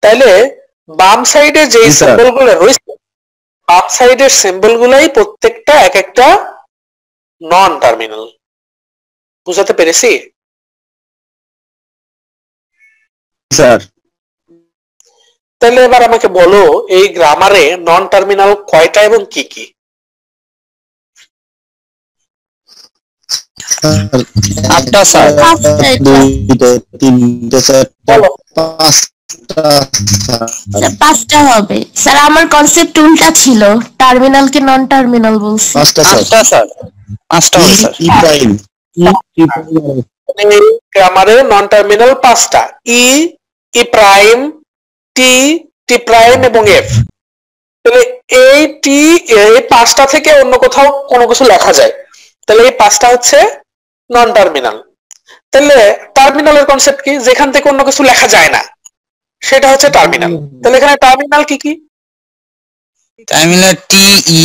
তাইলে বাম সাইডে যে সিম্বল গুলো রয়েছে আপসাইডের সিম্বল গুলাই প্রত্যেকটা এক একটা নন টার্মিনাল। বুঝাতে পেরেছি? স্যার তাহলে এবার আমাকে বলো এই গ্রামারে নন টার্মিনাল কয়টা এবং কি কি? আটটা স্যার। পাঁচটা এটা। দুইটা তিনটা চারটা বলো। পাঁচটা স্যার পাঁচটা হবে স্যার, আমার কনসেপ্ট উল্টা ছিল, টার্মিনালকে নন টার্মিনাল বলছি। পাঁচটা স্যার। আটটা স্যার, পাঁচটা হবে স্যার। ই প্রাইম এই গ্রামারে নন টার্মিনাল পাঁচটা, ই, ই প্রাইম, টি, টি প্রাইম এবং এফ। তাহলে এই টি, এই পাঁচটা থেকে অন্য কোথাও কোনো কিছু লেখা যায়, তাহলে এই পাঁচটা হচ্ছে নন টার্মিনাল। তাহলে টার্মিনালের কনসেপ্ট কি? যেখান থেকে অন্য কিছু লেখা যায় না সেটা হচ্ছে টার্মিনাল। তাহলে এখানে টার্মিনাল কি কি? টার্মিনাল টি ই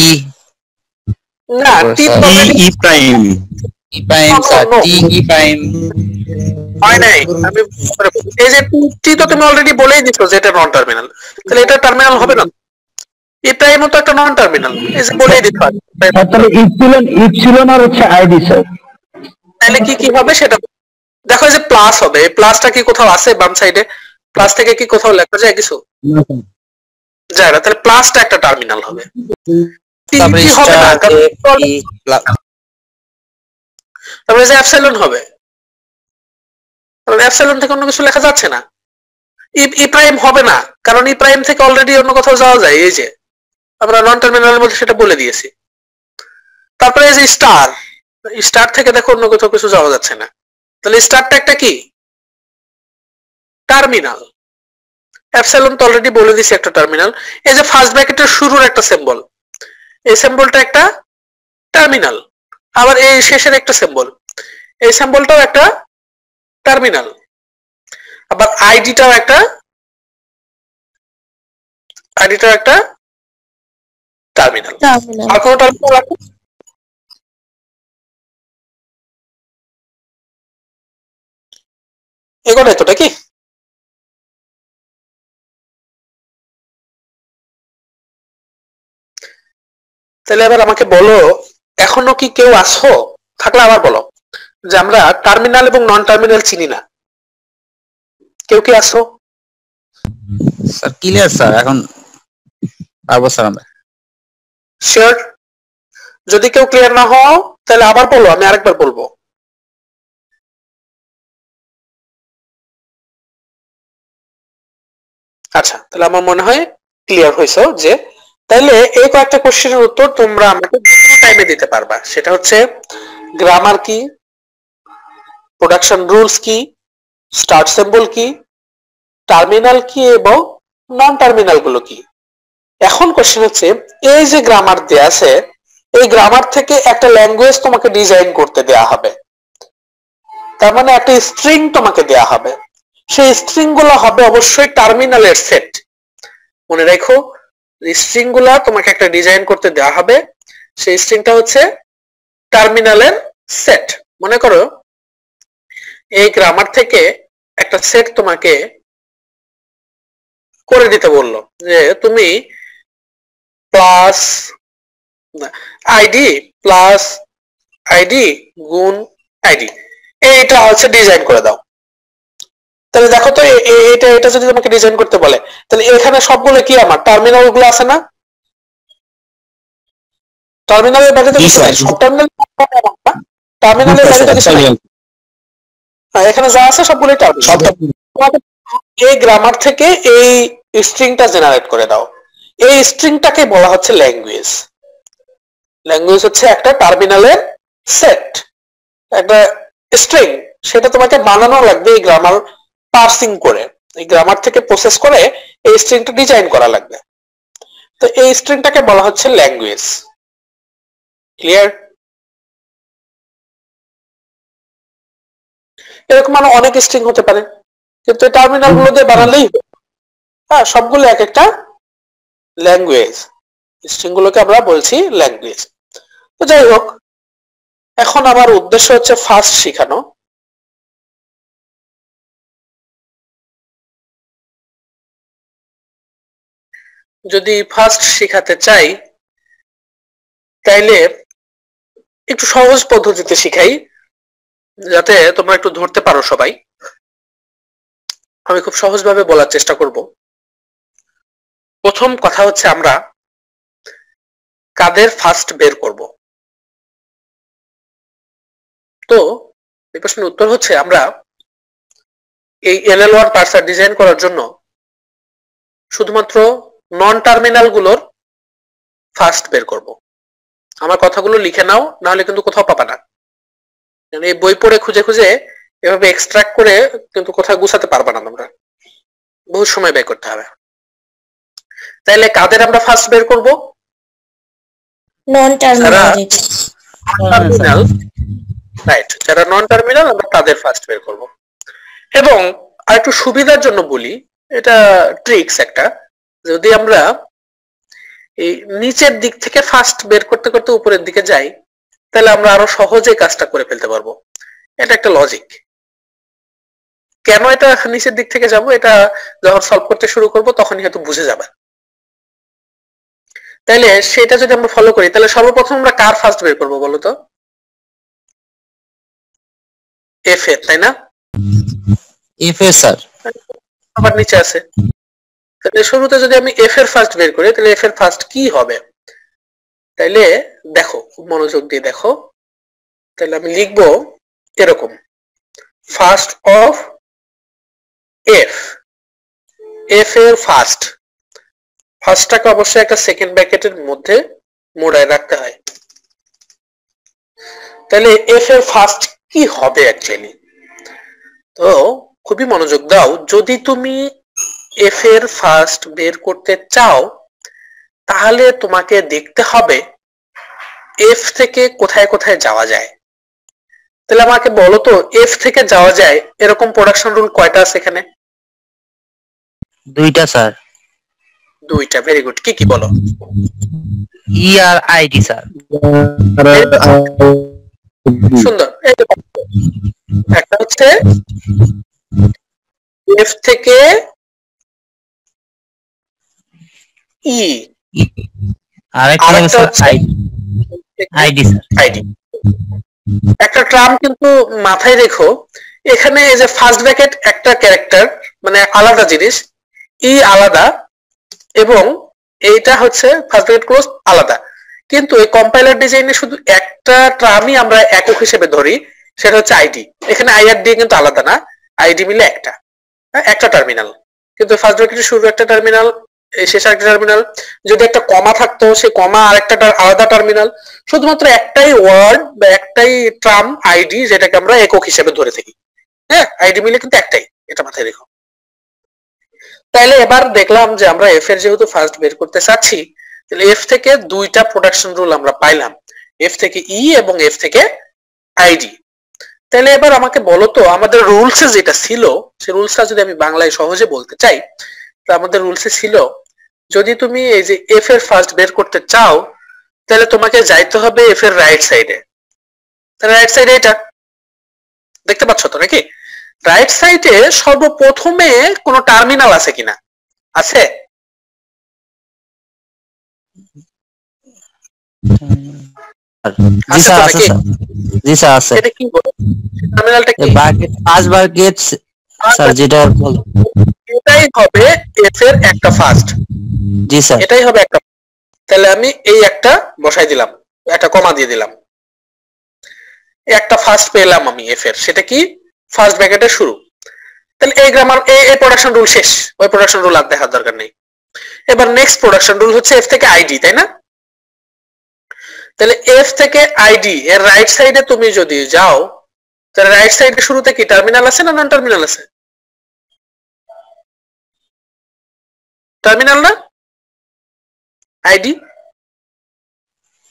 না, T E prime E prime sir, T E prime. হয় নাই। আমি এই যে টি তো তুমি অলরেডি বলেই দিছো যে এটা নন টার্মিনাল, তাহলে এটা টার্মিনাল হবে না। ই প্রাইমও তো একটা নন টার্মিনাল, এই যে বলেই দিছো। তাহলে ইপসিলন আর হচ্ছে আইডি স্যার। তাহলে কি কি হবে সেটা দেখো। যে প্লাস হবে, এই প্লাসটা কি কোথাও আছে বাম সাইডে? প্লাস থেকে কি কোথাও লেখা যায় কিছু? যায় না। তাহলে প্লাসটা একটা টার্মিনাল হবে। টি তারপরে কি হবে না, স্টার কারণ ই তারপরে যে অ্যাপসাইলন হবে, কারণ অ্যাপসাইলন থেকে অন্য কিছু লেখা যাচ্ছে না। ই প্রাইম হবে না, কারণ ই প্রাইম থেকে অলরেডি অন্য কোথাও যাওয়া যায়, এই যে আমরা নন টার্মিনালের মধ্যে সেটা বলে দিয়েছি। তারপরে এই যে স্টার, স্টার থেকে দেখো অন্য কোথাও কিছু যাওয়া যাচ্ছে না, তাহলে স্টারটা একটা কি টার্মিনাল। অ্যাপসাইলন তো অলরেডি বলে দিছি একটা টার্মিনাল। এই যে ফার্স্ট ব্র্যাকেটের শুরুর একটা সিম্বল, এই সিম্বলটা একটা টার্মিনাল। আবার এই শেষের একটা সিম্বল, এই সিম্বলটাও একটা টার্মিনাল। আবার আইডিটাও একটা টার্মিনাল। টার্মিনাল। আর কোনো টার্মিনাল আছে? এগুলোই তো নাকি? তাহলে এবার আমাকে বলো, এখনো কি কেউ আছো? থাকলে আবার বলো যে আমরা টার্মিনাল এবং নন টার্মিনাল চিনি না। কেউ কি আছো? স্যার ক্লিয়ার স্যার, এখন পারবো স্যার আমরা। শিওর? যদি কেউ ক্লিয়ার না হও তাহলে আবার বলো, আমি আরেকবার বলবো। আচ্ছা, তাহলে আমার মনে হয় ক্লিয়ার হয়েছে যে তাহলে এই কয়েকটা কোশ্চেনের উত্তর তোমরা আমাকে যে কোনো টাইমে দিতে পারবা। সেটা হচ্ছে গ্রামার কি, প্রোডাকশন রুলস কি, স্টার্ট সিম্বল কি, টার্মিনাল কি এবং নন টার্মিনাল গুলো কি। এখন কোশ্চেন হচ্ছে এই যে গ্রামার দেয়া আছে, এই গ্রামার থেকে একটা ল্যাঙ্গুয়েজ তোমাকে ডিজাইন করতে দেয়া হবে। তার মানে একটা স্ট্রিং তোমাকে দেয়া হবে, সেই স্ট্রিং গুলো হবে অবশ্যই টার্মিনালের সেট। মনে রাখো, স্ট্রিং গুলা তোমাকে একটা ডিজাইন করতে দেওয়া হবে, সেই স্ট্রিংটা হচ্ছে টার্মিনালের সেট। মনে করো এই গ্রামার থেকে একটা সেট তোমাকে করে দিতে বললো যে তুমি প্লাস আইডি প্লাস আইডি গুণ আইডি, এইটা হচ্ছে ডিজাইন করে দাও। তাহলে দেখো তো এটা এটা যদি তোমাকে ডিজাইন করতে বলে, তাহলে এখানে সবগুলো কি আমার টার্মিনাল গুলো আছে না? টার্মিনালের বাইরে তো কিছু নাই, সব টার্মিনাল টার্মিনালের বাইরে তো কিছু নাই। এখানে যা আছে সবগুলোই টার্মিনাল। এই গ্রামার থেকে এই স্ট্রিংটা জেনারেট করে দাও। এই স্ট্রিংটাকে বলা হচ্ছে ল্যাঙ্গুয়েজ। ল্যাঙ্গুয়েজ হচ্ছে একটা টার্মিনালের সেট, একটা স্ট্রিং, সেটা তোমাকে বানানো লাগবে এই গ্রামার পার্সিং করে, এই গ্রামার থেকে প্রসেস করে এই স্ট্রিংটা ডিজাইন করা লাগবে। তো এই স্ট্রিংটাকে বলা হচ্ছে ল্যাঙ্গুয়েজ। ক্লিয়ার? এরকম আরো অনেক স্ট্রিং হতে পারে, কিন্তু এই টার্মিনাল গুলো দিয়ে বানালেই হ্যাঁ সবগুলো এক একটা ল্যাঙ্গুয়েজ। স্ট্রিং গুলোকে আমরা বলছি ল্যাঙ্গুয়েজ। তো যাই হোক, এখন আমার উদ্দেশ্য হচ্ছে ফার্স্ট শেখানো। যদি ফার্স্ট শেখাতে চাই তাইলে একটু সহজ পদ্ধতিতে শিখাই যাতে তোমরা একটু ধরতে পারো সবাই। আমি খুব সহজভাবে বলার চেষ্টা করব। প্রথম কথা হচ্ছে আমরা কাদের ফার্স্ট বের করব। তো এই প্রশ্নের উত্তর হচ্ছে আমরা এই LL1 পার্সার ডিজাইন করার জন্য শুধুমাত্র নন টার্মিনাল গুলোর ফার্স্ট বের করব। আমার কথাগুলো লিখে নাও, না হলে কিন্তু কোথাও পাবা না। এই বই পড়ে খুঁজে খুঁজে এভাবে এক্সট্রাক্ট করে কিন্তু কোথাও গুছাতে পারবা না তোমরা, বহু সময় ব্যয় করতে হবে। তাইলে কাদের আমরা ফার্স্ট বের করব? Non terminal. রাইট, যারা নন টার্মিনাল আমরা তাদের ফার্স্ট বের করব। এবং আর একটু সুবিধার জন্য বলি, এটা ট্রিক্স একটা, যদি আমরা এই নিচের দিক থেকে ফার্স্ট বের করতে করতে উপরের দিকে যাই তাহলে আমরা আরো সহজে কাজটা করে ফেলতে পারবো। এটা একটা লজিক। কেন এটা নিচের দিক থেকে যাব, এটা যখন সলভ করতে শুরু করব তখনই হয়তো বুঝে যাবে। তাইলে সেটা যদি আমরা ফলো করি তাহলে সর্বপ্রথম আমরা কার ফার্স্ট বের করব বলো তো? এফ এর, তাই না? এফ এর স্যার। আবার নিচে আছে, তাহলে শুরুতে যদি আমি এফ এর ফার্স্ট বের করি তাহলে এফ এর ফার্স্ট কি হবে? তাইলে দেখো, খুব মনোযোগ দিয়ে দেখো। তাহলে আমি লিখবো এরকম, ফার্স্ট অফ এফ, এফ এর ফার্স্টটাকে অবশ্যই একটা সেকেন্ড ব্র্যাকেটের মধ্যে মোড়ায় রাখতে হয়। তাহলে এফ এর ফার্স্ট কি হবে অ্যাকচুয়ালি? তো খুবই মনোযোগ দাও, যদি তুমি এফ এর ফার্স্ট বের করতে চাও তাহলে তোমাকে দেখতে হবে এফ থেকে কোথায় কোথায় যাওয়া যায়। তাহলে আমাকে বলো তো, এফ থেকে যাওয়া যায় এরকম প্রোডাকশন রুল কয়টা আছে এখানে? দুইটা স্যার। দুইটা, ভেরি গুড। কি কি বলো? ই আর আইডি স্যার। সুন্দর। একটা হচ্ছে এফ থেকে ই, আরেকটা হচ্ছে আইডি স্যার। আইডি। একটা টার্ম কিন্তু মাথায় রেখো, এখানে এই যে ফার্স্ট ব্র্যাকেট একটা ক্যারেক্টার, মানে আলাদা জিনিস, ই আলাদা এবং এইটা হচ্ছে ফার্স্ট ব্র্যাকেট ক্লোজ আলাদা। কিন্তু এই কম্পাইলার ডিজাইনে শুধু একটা টার্মই আমরা একক হিসেবে ধরি, সেটা হচ্ছে আইডি। এখানে আই আর ডি কিন্তু আলাদা না, আইডি মিলে একটা টার্মিনাল। কিন্তু ফার্স্ট ব্র্যাকেটের শুরু একটা টার্মিনাল, এই শেষ একটা টার্মিনাল। যদি একটা কমা থাকতো সেই কমা আরেকটা আলাদা টার্মিনাল। শুধুমাত্র একটাই ওয়ার্ড বা একটাই টার্ম আইডি, যেটাকে আমরা একক হিসেবে ধরে থাকি। হ্যাঁ, আইডি মিলে কিন্তু একটাই, এটা মাথায় রেখো। তাইলে এবার দেখলাম যে আমরা এফ এর যেহেতু ফার্স্ট বের করতে চাচ্ছি, তাহলে এফ থেকে দুইটা প্রোডাকশন রুল আমরা পাইলাম, এফ থেকে ই এবং এফ থেকে আইডি। তাহলে এবার আমাকে বলো তো, আমাদের রুলসে যেটা ছিল সেই রুলসটা যদি আমি বাংলায় সহজে বলতে চাই, তো আমাদের রুলসে ছিল যদি তুমি এই যে এফ এর ফার্স্ট বের করতে চাও তাহলে তোমাকে যাইতে হবে এফ এর রাইট সাইডে। তাহলে রাইট সাইডে এটা দেখতে পাচ্ছ তো নাকি? রাইট সাইডে সর্বপ্রথমে কোনো টার্মিনাল আছে কিনা? আছে? জি স্যার আছে স্যার। জি স্যার আছে। এটা কি বলে? টার্মিনালটা কি? ফার্স্ট ব্র্যাকেট স্যার, যেটা বল এটাই হবে এফ এর একটা ফার্স্ট। জি স্যার, এটাই হবে একটা। তাহলে আমি এই একটা বসাই দিলাম, একটা কমা দিয়ে দিলাম, একটা ফার্স্ট পেলাম আমি এফ এর, সেটা কি? ফার্স্ট ব্র্যাকেটের শুরু। তাহলে এই গ্রামার, এই প্রোডাকশন রুল শেষ, ওই প্রোডাকশন রুল আর দেখার দরকার নেই। এবার নেক্সট প্রোডাকশন রুল হচ্ছে এফ থেকে আইডি, তাই না? তাহলে এফ থেকে আইডি এর রাইট সাইডে তুমি যদি যাও তাহলে রাইট সাইডে শুরুতে কি টার্মিনাল আছে না নন টার্মিনাল আছে? টার্মিনাল না আইডি?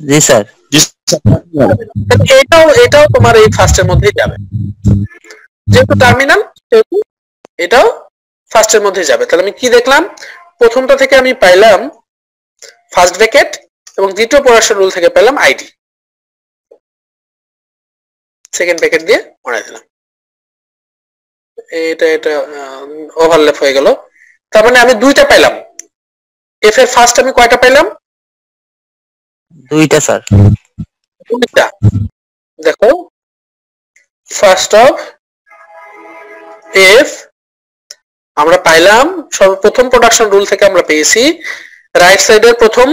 জি স্যার। এটাও তোমার এই ফার্স্টের মধ্যেই যাবে, যেহেতু টার্মিনাল সেহেতু এটাও ফার্স্টের মধ্যে যাবে। তাহলে আমি কি দেখলাম? প্রথমটা থেকে আমি পাইলাম ফার্স্ট ব্র্যাকেট এবং দ্বিতীয় প্রোডাকশন রুল থেকে পেলাম আইডি, সেকেন্ড ব্র্যাকেট দিয়ে বানাই দিলাম। এটা ওভারল্যাপ হয়ে গেল। তার মানে আমি দুইটা পাইলাম। এফ এর ফার্স্ট আমি কয়টা পাইলাম? দুইটা স্যার। দুইটা। দেখো ফার্স্ট অফ এফ আমরা পাইলাম সর্বপ্রথম প্রোডাকশন রুল থেকে আমরা পেয়েছি রাইট সাইডের প্রথম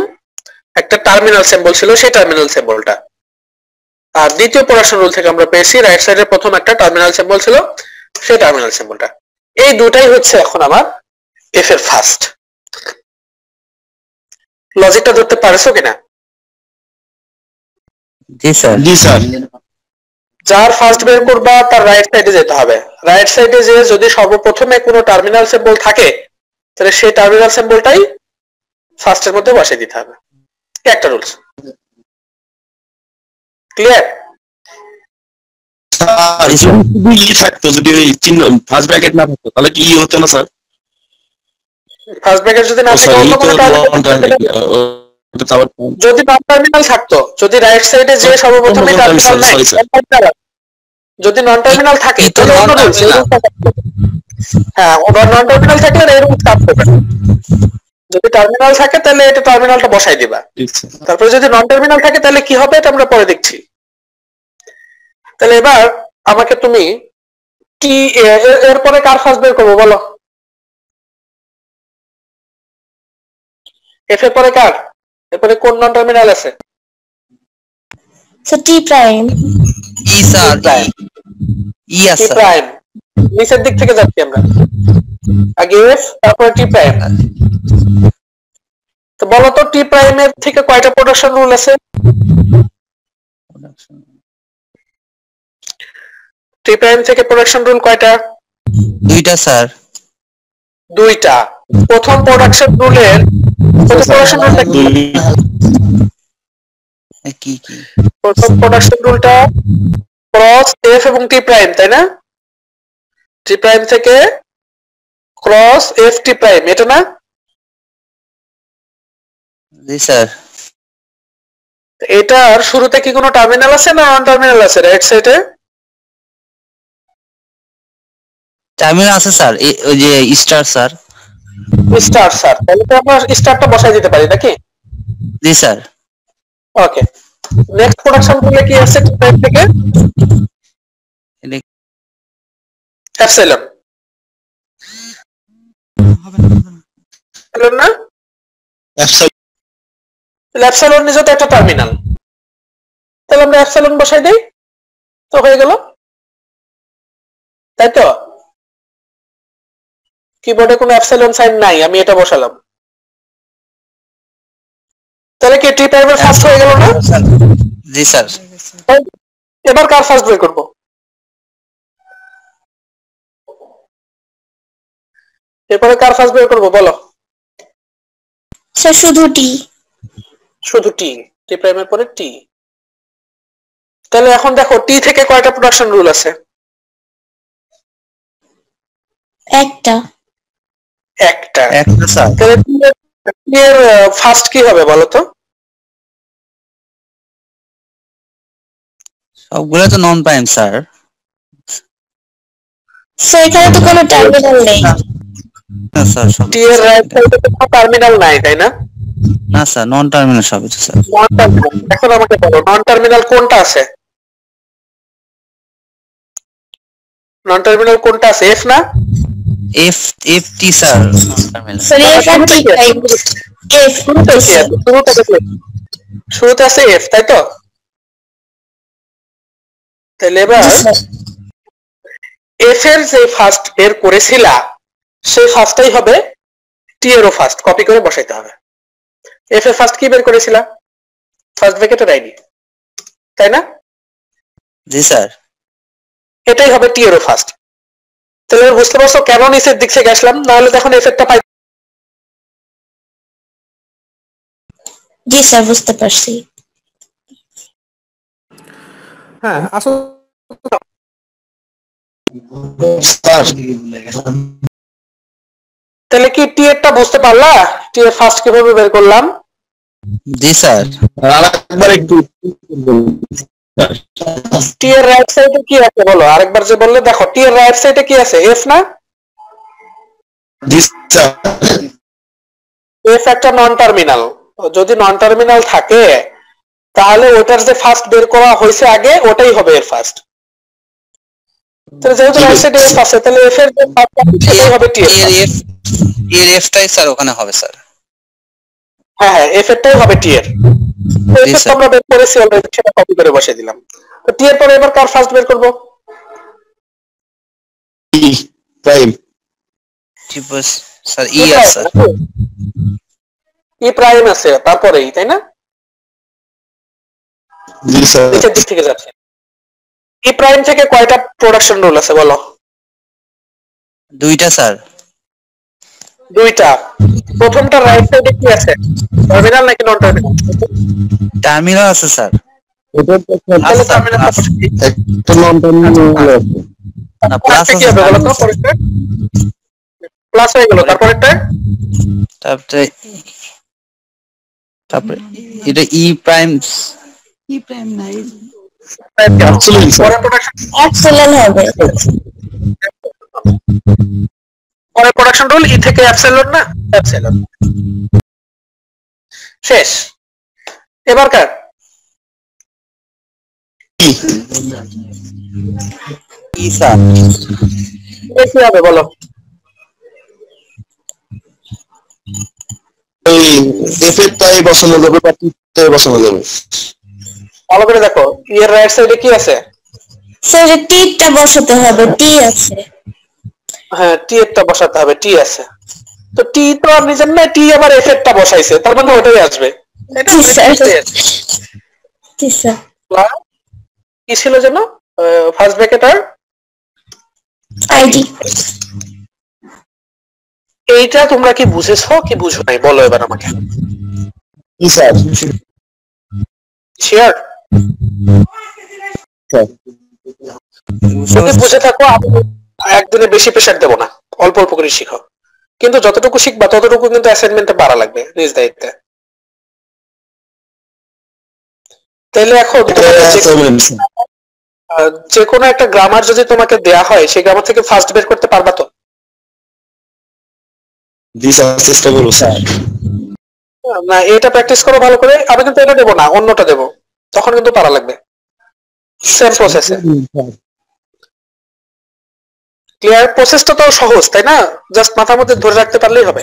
একটা টার্মিনাল সিম্বল ছিল, সেই টার্মিনাল সিম্বলটা। আর দ্বিতীয় প্রোডাকশন রুল থেকে আমরা পেয়েছি রাইট সাইডের প্রথম একটা টার্মিনাল সিম্বল ছিল, সেই টার্মিনাল সিম্বলটা। এই দুটাই হচ্ছে এখন আমার এফ এর ফার্স্ট। লজিকটা ধরতে পারছো কিনা? জি স্যার। জি স্যার। যার ফার্স্ট বের করবা তার রাইট সাইডে যেতে হবে। রাইট সাইডে যে যদি সর্বপ্রথমে কোনো টার্মিনাল সিম্বল থাকে তাহলে সেই টার্মিনাল সিম্বলটাই ফার্স্টের মধ্যে বসিয়ে দিতে হবে। একটা রুলস ক্লিয়ার? স্যার যদি ই থাকতো, যদি ওই চিহ্ন ফার্স্ট ব্র্যাকেট না থাকতো তাহলে কি হতো না স্যার? ফার্স্ট ব্র্যাকেট যদি না থাকে অন্য কোনো যদি নন টার্মিনাল থাকতো, যদি রাইট সাইডে যে সর্বপ্রথমে টার্মিনাল নাই, যদি নন টার্মিনাল থাকে তাহলে অন্য রুলস। হ্যাঁ, নন টার্মিনাল থাকলে এই রুলস কাজ করবে। যদি টার্মিনাল থাকে তাহলে এটা টার্মিনালটা বসাই দিবা। তারপরে যদি নন টার্মিনাল থাকে তাহলে কি হবে এটা আমরা পরে দেখছি। তাহলে এবার আমাকে তুমি টি এরপরে কার ফার্স্ট বের করবো বলো? এফ এর পরে কার? এরপরে কোন নন টার্মিনাল আছে? টি প্রাইম। ই স্যার। ই টি আছে। প্রাইম। নিচের দিক থেকে যাচ্ছি আমরা, আগে এফ তারপরে টি প্রাইম। তো বলো তো টি প্রাইমের থেকে কয়টা প্রোডাকশন রুল আছে? টি প্রাইম থেকে প্রোডাকশন রুল কয়টা? দুইটা স্যার। দুইটা। প্রথম প্রোডাকশন রুলের প্রোডাকশন রুলটা কি? কি কি? প্রথম প্রোডাকশন রুলটা ক্রস এফ এবং টি প্রাইম, তাই না? টি প্রাইম থেকে ক্রস এফ টি প্রাইম, এটা না? জি স্যার। এটার শুরুতে কি কোনো টার্মিনাল আছে না নন টার্মিনাল আছে রাইট সাইডে? টার্মিনাল আছে স্যার, ওই যে স্টার স্যার। স্টার স্যার, তাহলে তো আমরা স্টারটা বসাই দিতে পারি নাকি? জি স্যার। ওকে, নেক্সট প্রোডাকশন রুলে কি আছে টি প্রাইম থেকে? এপসাইলন। এপসাইলন না? এপসাইলন নিজে তো একটা টার্মিনাল, তাহলে আমরা এপসাইলন বসাই দেই, তো হয়ে গেল, তাই তো? কিবোর্ডে কোনো এপসাইলন সাইন নাই, আমি এটা বসালাম, তাহলে কি টি প্রাইমের ফার্স্ট হয়ে গেল না? জি স্যার। এবার কার ফার্স্ট বের করব? এরপরে কার ফার্স্ট বের করব বলো? স্যার শুধু টি। শুধু টি। টি প্রাইমের পরে টি। তাহলে এখন দেখো টি থেকে কয়টা প্রোডাকশন রুল আছে? একটা। একটা। একটা স্যার। তাহলে টি এর ফার্স্ট কি হবে বলো তো? সবগুলো তো নন প্রাইম স্যার। স্যার এখানে তো কোনো টার্মিনাল নেই। না স্যার, টি এর রাইট সাইডে কোনো টার্মিনাল নাই, তাই না? না স্যার, নন টার্মিনাল সবই তো স্যার। Non terminal. এখন আমাকে বলো নন টার্মিনাল কোনটা আছে? নন টার্মিনাল কোনটা আছে? এফ না? F F T sir. Terminal. Sir F আর টি প্রাইম। এফ শুরুতে আছে এফ, তাই তো? তাহলে এবার এফ এর যে ফার্স্ট বের করেছিলা সেই ফার্স্টটাই হবে টি এরও ফার্স্ট, কপি করে বসাইতে হবে। এফ এর ফার্স্ট কি বের করেছিলা? ফার্স্ট ব্র্যাকেটের আইডি, তাই না? জি স্যার। এটাই হবে টি এরও ফার্স্ট। তাহলে বুঝতে পারছো কেন নিচের দিক থেকে আসলাম? নাহলে তখন এফেক্টটা পাই। জি স্যার, বুঝতে পারছি। হ্যাঁ, আসলে তাহলে কি টি এরটা বুঝতে পারলা? টি এর ফার্স্ট কিভাবে বের করলাম? জি স্যার। আরেকবার একটু টি এর রাইট সাইডে কি আছে বলো? আরেকবার যে বললে, দেখো টি এর রাইট সাইডে কি আছে? এফ না? জি স্যার। এফ একটা নন টার্মিনাল। যদি নন টার্মিনাল থাকে তাহলে ওটার যে ফার্স্ট বের করা হয়েছে আগে ওটাই হবে এর ফার্স্ট। তাহলে যেহেতু রাইট সাইডে এফ আছে তাহলে এফ এর যে ফার্স্ট সেটাই হবে টি এর এফটাই স্যার ওখানে হবে স্যার। হ্যাঁ হ্যাঁ এফ এরটাই হবে টি এর। এফ এর আমরা বের করেছি অলরেডি, সেটা কপি করে বসিয়ে দিলাম। তো টি এর পরে এবার কার ফার্স্ট বের করব? ই প্রাইম। স্যার ই আছে, ই প্রাইম আছে তারপরেই, তাই না? জি স্যার। নিচের দিক থেকে যাচ্ছে। ই প্রাইম থেকে কয়টা প্রোডাকশন রুল আছে বলো? দুইটা স্যার। দুইটা। প্রথমটা রাইট সাইডে কি আছে? টার্মিনাল নাকি নন টার্মিনাল? টার্মিনাল আছে স্যার। এটা তো তাহলে টার্মিনাল একটা নন টার্মিনাল আছে। না প্লাস কি আছে হবে বলো তো? পরেরটা প্লাস হয়ে গেল, তারপরেরটা তারপরে এটা ই প্রাইম পরের প্রোডাকশন এপসিলন হবে। পরের প্রোডাকশন রুল ই থেকে অ্যাপসিলন না অ্যাপসিলন। শেষ। এবার কার? ই স্যার। কি হবে বলো? এই এফ এর টাই বসানো যাবে বা টি টাই বসানো যাবে। ভালো করে দেখো, ই এর রাইট সাইডে কি আছে? স্যার টিটা বসাতে হবে, টি আছে। হ্যাঁ টি এরটা বসাতে হবে, টি আছে। তো টি তো আপনি জানেন না, টি আবার এফ এরটা বসাইছে, তার মানে ওটাই আসবে। এটা জি স্যার। জি স্যার। কি ছিল যেন ফার্স্ট ব্র্যাকেট আর আইডি। এইটা তোমরা কি বুঝেছো কি বুঝো নাই বলো এবার আমাকে। জি স্যার। শিওর? যদি বুঝে থাকো আমি একদিনে বেশি প্রেশার দেবো না, অল্প অল্প করে শিখো। কিন্তু যতটুকু শিখবা ততটুকু কিন্তু অ্যাসাইনমেন্টে পারা লাগবে নিজ দায়িত্বে। তাইলে এখন যে কোনো একটা গ্রামার যদি তোমাকে দেয়া হয় সেই গ্রামার থেকে ফার্স্ট বের করতে পারবা তো? জি স্যার, চেষ্টা করব স্যার। না এটা প্র্যাকটিস করো ভালো করে। আমি কিন্তু এটা দেবো না, অন্যটা দেবো, তখন কিন্তু পারা লাগবে সেম প্রসেসে। ক্লিয়ার? প্রসেসটা তো সহজ তাই না? জাস্ট মাথার মধ্যে ধরে রাখতে পারলেই হবে,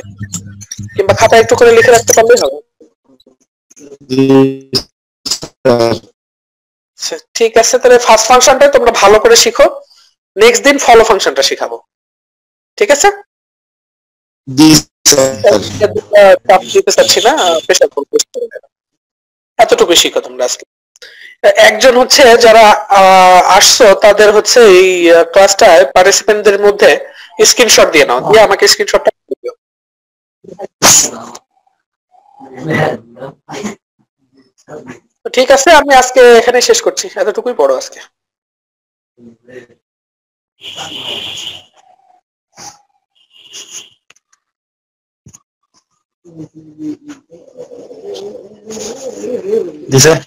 কিংবা খাতায় একটু করে লিখে রাখতে পারলেই হবে। ঠিক আছে, তাহলে ফার্স্ট ফাংশনটা তোমরা ভালো করে শিখো, নেক্সট দিন ফলো ফাংশনটা শিখাবো, ঠিক আছে? জি স্যার। চাপ দিতে চাচ্ছি না, প্রেশার এতটুকু শিখো তোমরা আজকে। একজন হচ্ছে যারা আসছো তাদের হচ্ছে এই ক্লাসটায় পার্টিসিপেন্টদের মধ্যে স্ক্রিনশট দিয়ে নাও, দিয়ে আমাকে স্ক্রিনশটটা দিও। ঠিক আছে, আমি আজকে এখানে শেষ করছি, এতটুকুই পড়ো আজকে। জি স্যার।